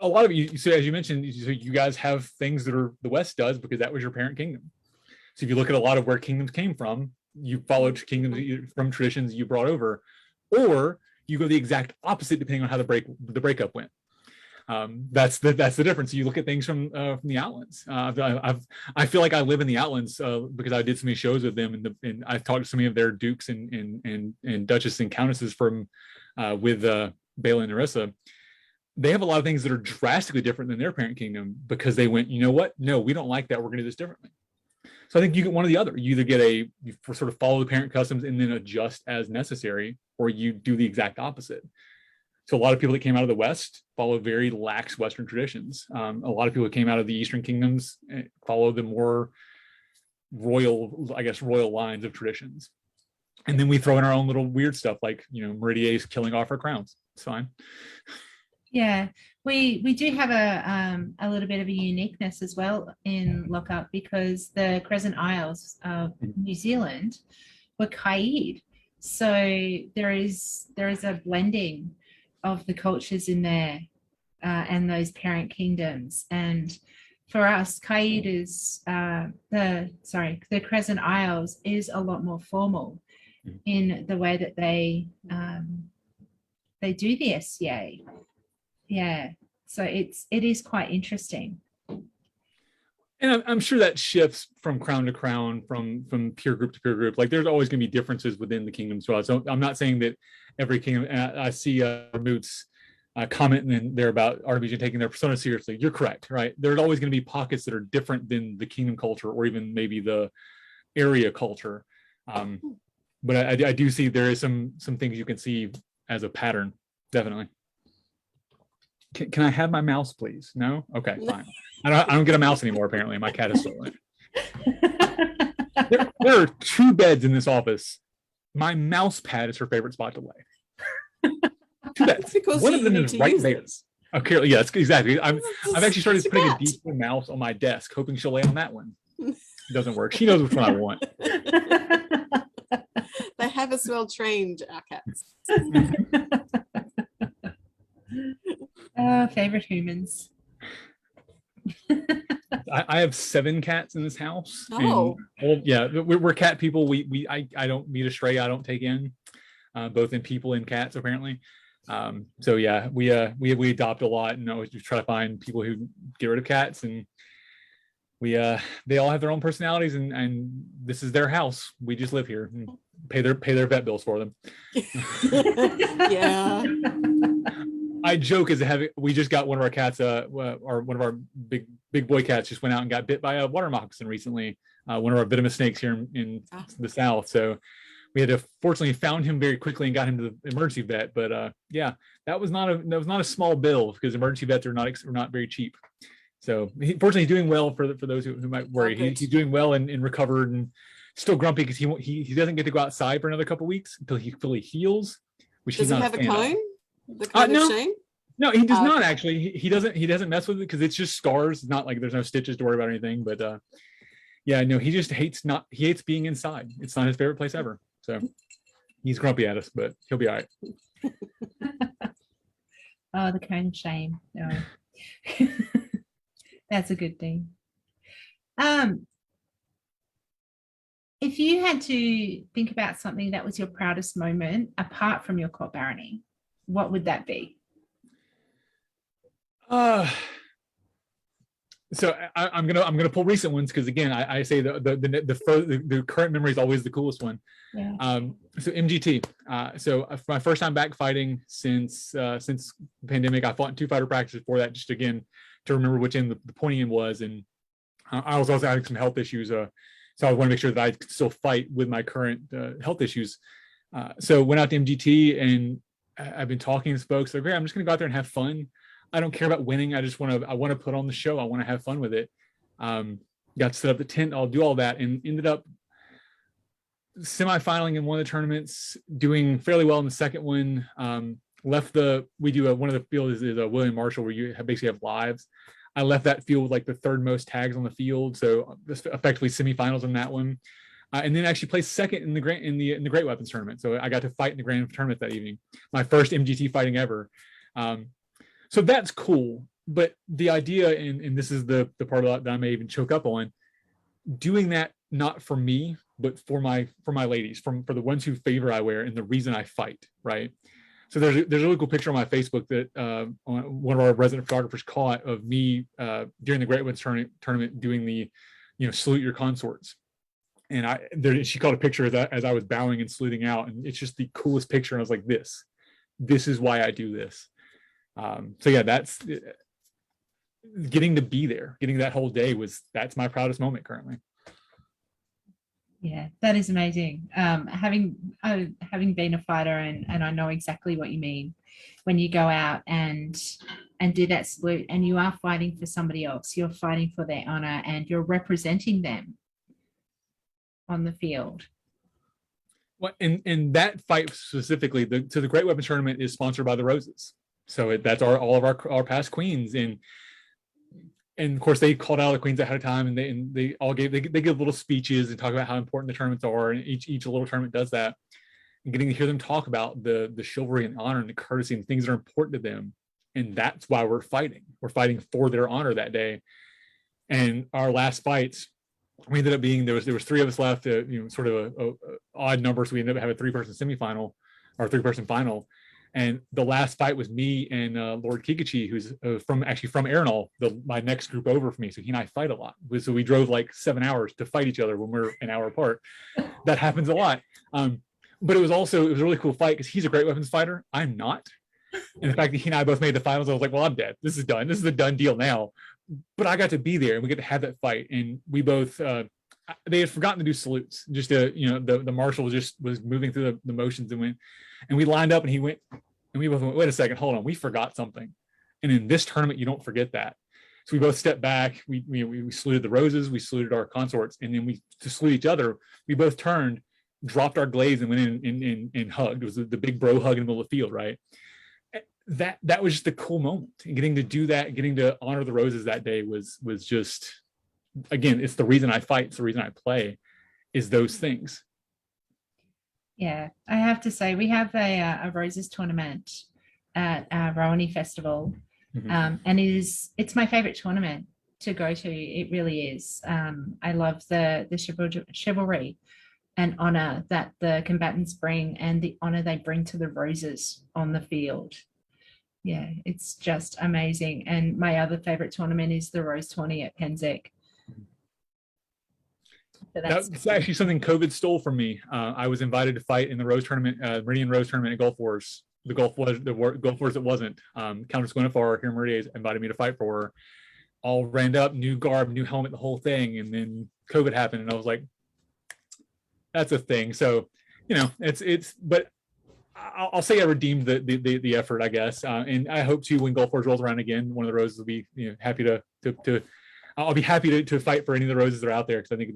lot of you, so as you mentioned, you guys have things that the West does because that was your parent kingdom. So if you look at a lot of where kingdoms came from, you followed kingdoms from traditions you brought over, or you go the exact opposite depending on how the breakup went. That's the difference. You look at things from the Outlands. I feel like I live in the Outlands because I did so many shows with them, and I've talked to so many of their dukes and Duchess and Countesses from with Bela and Nerissa. They have a lot of things that are drastically different than their parent kingdom because they went, you know what? No, we don't like that. We're going to do this differently. So I think you get one or the other. You either get you sort of follow the parent customs and then adjust as necessary, or you do the exact opposite. So a lot of people that came out of the West follow very lax Western traditions. A lot of people that came out of the Eastern kingdoms follow the more royal lines of traditions. And then we throw in our own little weird stuff like, Meridies killing off our crowns. It's fine. Yeah, we do have a little bit of a uniqueness as well in Lockhart because the Crescent Isles of New Zealand were Khaid. So there is a blending of the cultures in there and those parent kingdoms. And for us, Khaid is the Crescent Isles is a lot more formal in the way that they do the SCA. Yeah, so it is quite interesting. And I'm sure that shifts from crown to crown, from peer group to peer group. Like there's always going to be differences within the kingdoms. So I'm not saying that every kingdom. I see Moots commenting there about Artemisia taking their persona seriously. You're correct, right? There's always going to be pockets that are different than the kingdom culture or even maybe the area culture. But I do see there is some things you can see as a pattern, definitely. Can I have my mouse, please? No? Okay, fine. I don't get a mouse anymore, apparently. My cat is stolen. There are 2 beds in this office. My mouse pad is her favorite spot to lay. 2 beds. One of them is right there. Okay, yes, exactly. I've actually started putting a deeper mouse on my desk, hoping she'll lay on that one. It doesn't work. She knows which one I want. They have us well trained, our cats. Favorite humans. I have 7 cats in this house. Oh, yeah, we're cat people. I don't meet a stray I don't take in, both in people and cats apparently. So yeah, we adopt a lot and always try to find people who get rid of cats, and they all have their own personalities, and this is their house. We just live here. pay their vet bills for them. Yeah. I joke as we just got one of our cats, or one of our big boy cats just went out and got bit by a water moccasin recently, one of our venomous snakes here in the South. So we had to fortunately found him very quickly and got him to the emergency vet. But yeah, that was not a small bill, because emergency vets are not very cheap. So fortunately, he's doing well for those who might worry. He's doing well and recovered, and still grumpy because he doesn't get to go outside for another couple of weeks until he fully heals. Which Does he's he not have a cone? The cone no. of shame? No, he does not actually. He doesn't mess with it because it's just scars. It's not like there's no stitches to worry about or anything. But yeah, no, he just hates being inside. It's not his favorite place ever. So he's grumpy at us, but he'll be all right. Oh, the cone of shame. No. That's a good thing. If you had to think about something that was your proudest moment apart from your court barony, what would that be? So I'm gonna pull recent ones because again I say the current memory is always the coolest one. Yeah. So MGT. So my first time back fighting since the pandemic. I fought in 2 fighter practices before that, just again to remember which end the pointy end was, and I was also having some health issues. So I want to make sure that I could still fight with my current health issues. So went out to MGT, and I've been talking to folks. They're great. I'm just gonna go out there and have fun. I don't care about winning. I want to put on the show. I want to have fun with it. Got to set up the tent. I'll do all that, and ended up semi-finaling in one of the tournaments, doing fairly well in the second one. Left one of the fields is a William Marshall, where you basically have lives. I left that field with like the 3rd most tags on the field, so effectively semifinals in that one, and then actually placed second in the Great Weapons tournament. So I got to fight in the Grand tournament that evening, my first MGT fighting ever. So that's cool, but the idea, and this is the part of that I may even choke up on, doing that not for me, but for my ladies, for the ones who favor I wear and the reason I fight, right? So there's a really cool picture on my Facebook that one of our resident photographers caught of me during the Great Winds tournament doing the, salute your consorts. And she caught a picture as I was bowing and saluting out, and it's just the coolest picture. And I was like, this is why I do this. So yeah, that's getting to be there, getting that whole day that's my proudest moment currently. Yeah, that is amazing. Having been a fighter, and I know exactly what you mean when you go out and do that salute, and you are fighting for somebody else. You're fighting for their honor, and you're representing them on the field. Well, and that fight specifically, the Great Weapons tournament is sponsored by the Roses. So that's all of our past queens, and of course they called out the queens ahead of time, and they all give little speeches and talk about how important the tournaments are, and each little tournament does that. And getting to hear them talk about the chivalry and honor and the courtesy and things that are important to them, and that's why we're fighting. We're fighting for their honor that day. And our last fights, we ended up being there was 3 of us left, sort of a odd number, so we ended up having a 3-person semifinal or 3-person final. And the last fight was me and Lord Kikuchi, who's from Arenal, my next group over from me. So he and I fight a lot. So we drove like 7 hours to fight each other when we're an hour apart. That happens a lot. But it was a really cool fight because he's a Great Weapons fighter. I'm not. And the fact that he and I both made the finals, I was like, well, I'm dead. This is done. This is a done deal now. But I got to be there, and we get to have that fight. And we both, they had forgotten to do salutes. Just the marshal was moving through the motions and we lined up, and he went, and we both went, wait a second, hold on, we forgot something. And in this tournament, you don't forget that. So we both stepped back. We saluted the Roses, we saluted our consorts, and then to salute each other, we both turned, dropped our glaives, and went in and hugged. It was the big bro hug in the middle of the field, right? That was just a cool moment. And getting to do that, getting to honor the Roses that day was just, again, it's the reason I fight, it's the reason I play, is those things. Yeah, I have to say we have a Roses tournament at Rowaney Festival, and it's my favorite tournament to go to. It really is. I love the chivalry and honor that the combatants bring, and the honor they bring to the Roses on the field. Yeah, it's just amazing. And my other favorite tournament is the Rose Tourney at Penzec. So That's actually something COVID stole from me. I was invited to fight in the Rose tournament, Meridian Rose tournament at Gulf Wars. The Gulf Wars it wasn't. Countess here in Meridies invited me to fight for her. All ran up, new garb, new helmet, the whole thing, and then COVID happened, and I was like, "That's a thing." So, but I'll say I redeemed the effort, I guess, and I hope to when Gulf Wars rolls around again, one of the roses will be happy to. I'll be happy to fight for any of the roses that are out there, because I think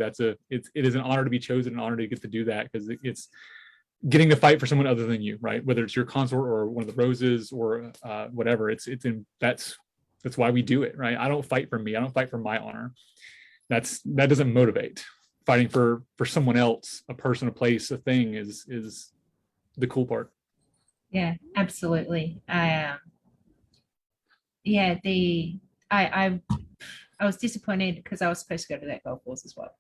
it is an honor to be chosen, an honor to get to do that, because it's getting to fight for someone other than you, right? Whether it's your consort or one of the roses or whatever, that's why we do it, right? I don't fight for me. I don't fight for my honor. That doesn't motivate. Fighting for someone else, a person, a place, a thing is the cool part. Yeah, absolutely. I was disappointed because I was supposed to go to that Gulf Wars as well.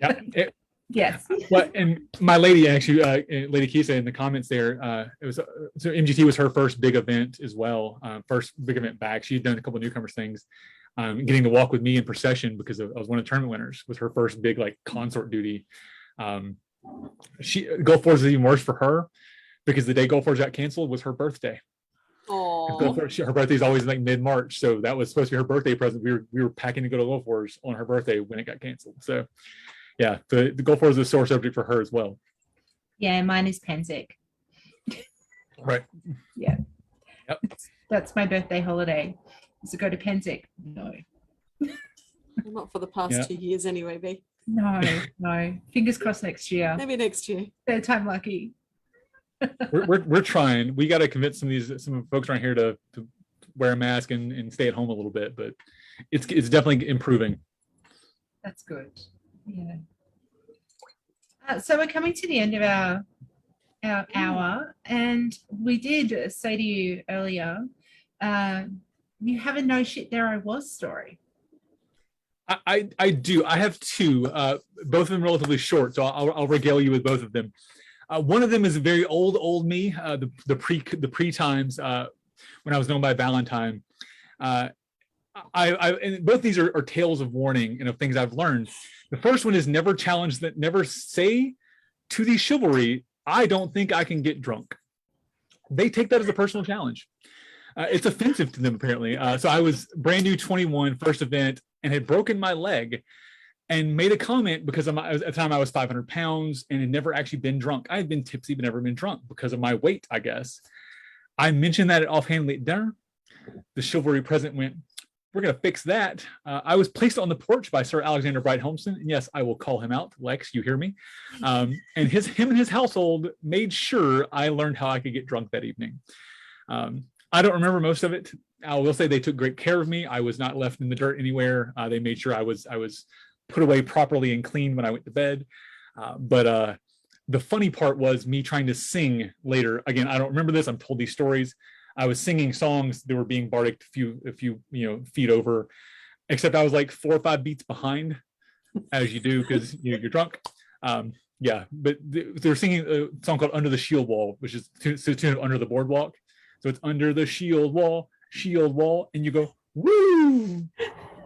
Yeah. Yes. Well, and my lady actually, Lady Kisa in the comments there, it was so MGT was her first big event as well, first big event back. She'd done a couple of newcomers things, getting to walk with me in procession because I was one of the tournament winners was her first big like consort duty. Gulf Wars is even worse for her because the day Gulf Wars got canceled was her birthday. Her birthday is always like mid-March, so that was supposed to be her birthday present. We were packing to go to Gulf Wars on her birthday when it got canceled. So. Yeah, the Gulf Wars is a sore subject for her as well. Yeah, mine is Penzig. Right. Yeah. Yep. That's my birthday holiday. Is to go to Penzig. No. Not for the past 2 years anyway, B. No. Fingers crossed next year. Maybe next year. Third time lucky. we're trying. We got to convince some folks around here to wear a mask and stay at home a little bit, but it's definitely improving. That's good. Yeah. So we're coming to the end of our hour, and we did say to you earlier, you have a no shit there I was story. I do. I have two, both of them relatively short, so I'll regale you with both of them. One of them is very old me, the pre times when I was known by Valentine. And both these are tales of warning and of things I've learned. The first one is never say to the chivalry, I don't think I can get drunk. They take that as a personal challenge. It's offensive to them, apparently. So I was brand new 21, first event, and had broken my leg and made a comment because at the time I was 500 pounds and had never actually been drunk. I had been tipsy, but never been drunk because of my weight, I guess. I mentioned that offhandedly at dinner. The chivalry present went, we're going to fix that. I was placed on the porch by Sir Alexander Bright Helmston. And yes, I will call him out. Lex, you hear me? And him and his household made sure I learned how I could get drunk that evening. I don't remember most of it. I will say they took great care of me. I was not left in the dirt anywhere. They made sure I was put away properly and clean when I went to bed. But the funny part was me trying to sing later. Again, I don't remember this. I'm told these stories. I was singing songs that were being barded a few feet over, except I was like 4 or 5 beats behind, as you do because you're drunk. But they're singing a song called "Under the Shield Wall," which is to the tune of "Under the Boardwalk." So it's under the shield wall, and you go woo,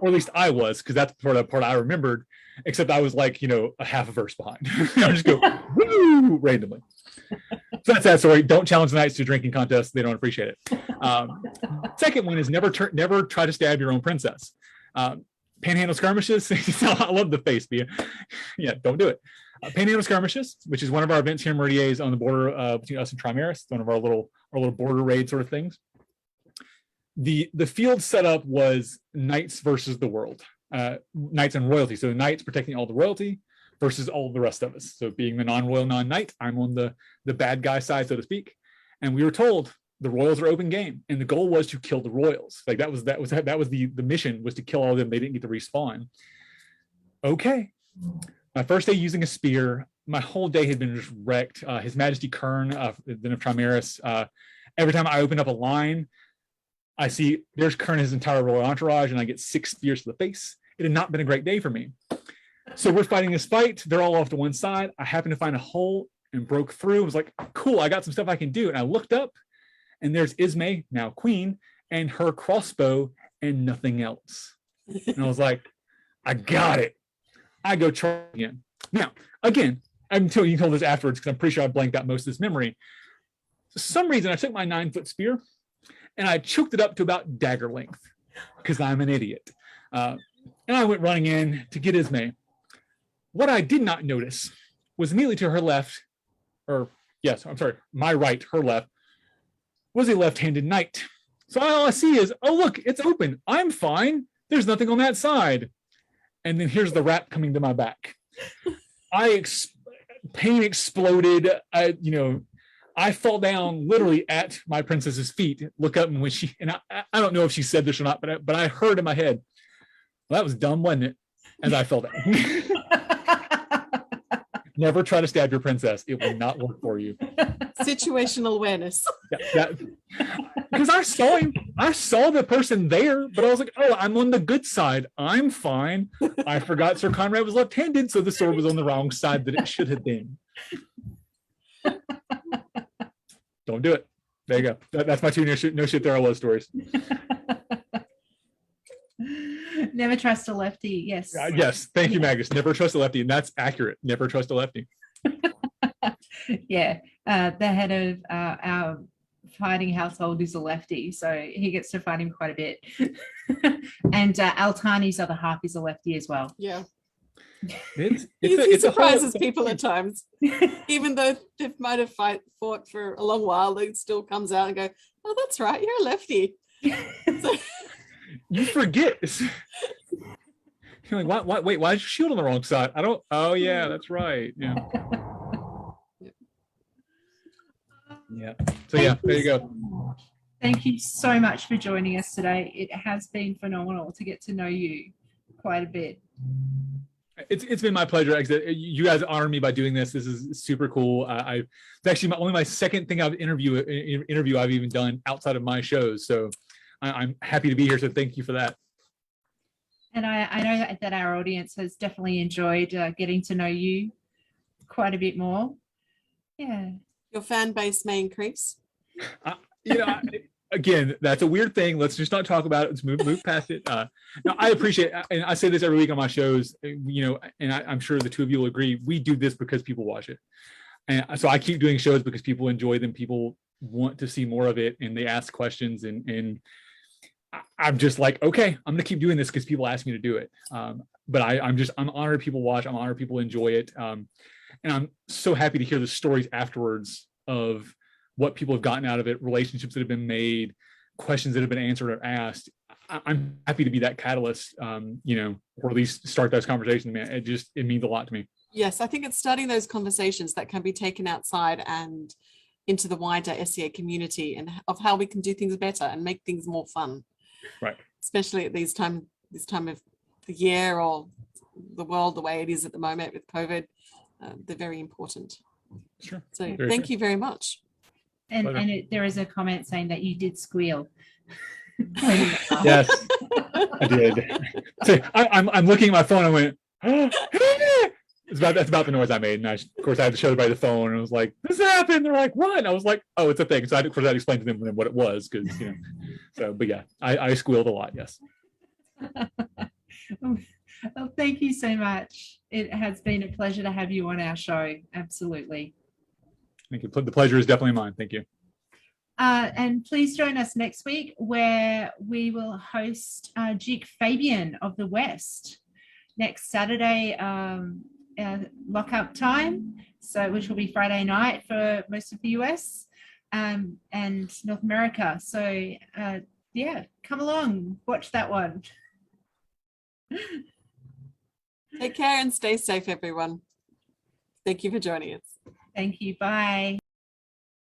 or at least I was, because that's the part I remembered. Except I was like a half a verse behind. I would just go woo randomly. So that's that story. Don't challenge the knights to a drinking contest. They don't appreciate it. Second one is never try to stab your own princess. Panhandle skirmishes. I love the face, Bea. Yeah, don't do it. Panhandle skirmishes, which is one of our events here in Meridies on the border between us and Trimaris. One of our little border raid sort of things. The field setup was knights versus the world. Knights and royalty. So knights protecting all the royalty versus all the rest of us. So being the non-royal, non-knight, I'm on the bad guy side, so to speak. And we were told the royals are open game, and the goal was to kill the royals. Like that was the mission, was to kill all of them. They didn't get to respawn. Okay. My first day using a spear, my whole day had been just wrecked. His Majesty Kern, then of Trimaris. Every time I open up a line, I see there's Kern and his entire royal entourage, and I get 6 spears to the face. It had not been a great day for me. So we're fighting this fight. They're all off to one side. I happened to find a hole and broke through. I was like, cool, I got some stuff I can do. And I looked up, and there's Ismay, now queen, and her crossbow and nothing else. And I was like, I got it. I go charging in. Now, again, you can tell this afterwards because I'm pretty sure I blanked out most of this memory. For some reason, I took my 9-foot spear and I choked it up to about dagger length because I'm an idiot. And I went running in to get Ismay. What I did not notice was immediately to her left, or yes, I'm sorry, my right, her left, was a left-handed knight. So all I see is, oh, look, it's open. I'm fine. There's nothing on that side. And then here's the wrap coming to my back. Pain exploded. I fall down literally at my princess's feet, look up, and when I don't know if she said this or not, but I heard in my head, well, that was dumb, wasn't it? As I fell down. Never try to stab your princess. It will not work for you. Situational awareness. Because I saw him. I saw the person there, but I was like, oh, I'm on the good side. I'm fine. I forgot Sir Conrad was left-handed, so the sword was on the wrong side that it should have been. Don't do it. There you go. That's my two no shit there I was stories. Never trust a lefty. Yes. Yes. Thank you, Magus. Never trust a lefty. And that's accurate. Never trust a lefty. Yeah. The head of our fighting household is a lefty, so he gets to fight him quite a bit. And Altani's other half is a lefty as well. Yeah. It surprises people at times. Even though they might have fought for a long while, they still comes out and go, oh, that's right, you're a lefty. So, you forget. You're like, what? Wait, why is your shield on the wrong side? Oh yeah, that's right. Yeah. Yeah. So yeah, there you go. Thank you so much for joining us today. It has been phenomenal to get to know you quite a bit. It's been my pleasure. You guys honor me by doing this. This is super cool. It's actually only my second thing interview I've even done outside of my shows. So I'm happy to be here. So thank you for that. And I know that our audience has definitely enjoyed getting to know you quite a bit more. Yeah. Your fan base may increase. Again, that's a weird thing. Let's just not talk about it. Let's move past it. No, I appreciate it. And I say this every week on my shows, and I'm sure the two of you will agree, we do this because people watch it. And so I keep doing shows because people enjoy them. People want to see more of it and they ask questions, and I'm just like, okay, I'm going to keep doing this because people ask me to do it. But I'm honored people watch. I'm honored people enjoy it. And I'm so happy to hear the stories afterwards of what people have gotten out of it, relationships that have been made, questions that have been answered or asked. I'm happy to be that catalyst, or at least start those conversations, man. It means a lot to me. Yes, I think it's starting those conversations that can be taken outside and into the wider SEA community, and of how we can do things better and make things more fun. Right. Especially at this time of the year, or the world the way it is at the moment with COVID. They're very important. Sure. So thank you very much. And there is a comment saying that you did squeal. Yes, I did. So I'm looking at my phone. I went, oh, that's about the noise I made. And of course, I had to show everybody the phone, and I was like, "This happened." They're like, "What?" And I was like, "Oh, it's a thing." So of course, I explained to them what it was, because So, but yeah, I squealed a lot. Yes. Well, thank you so much. It has been a pleasure to have you on our show. Absolutely. Thank you. The pleasure is definitely mine. Thank you. And please join us next week, where we will host Duke Fabian of the West next Saturday, lockup time, which will be Friday night for most of the US and North America. So yeah, come along, watch that one. Take care and stay safe, everyone. Thank you for joining us. Thank you. Bye.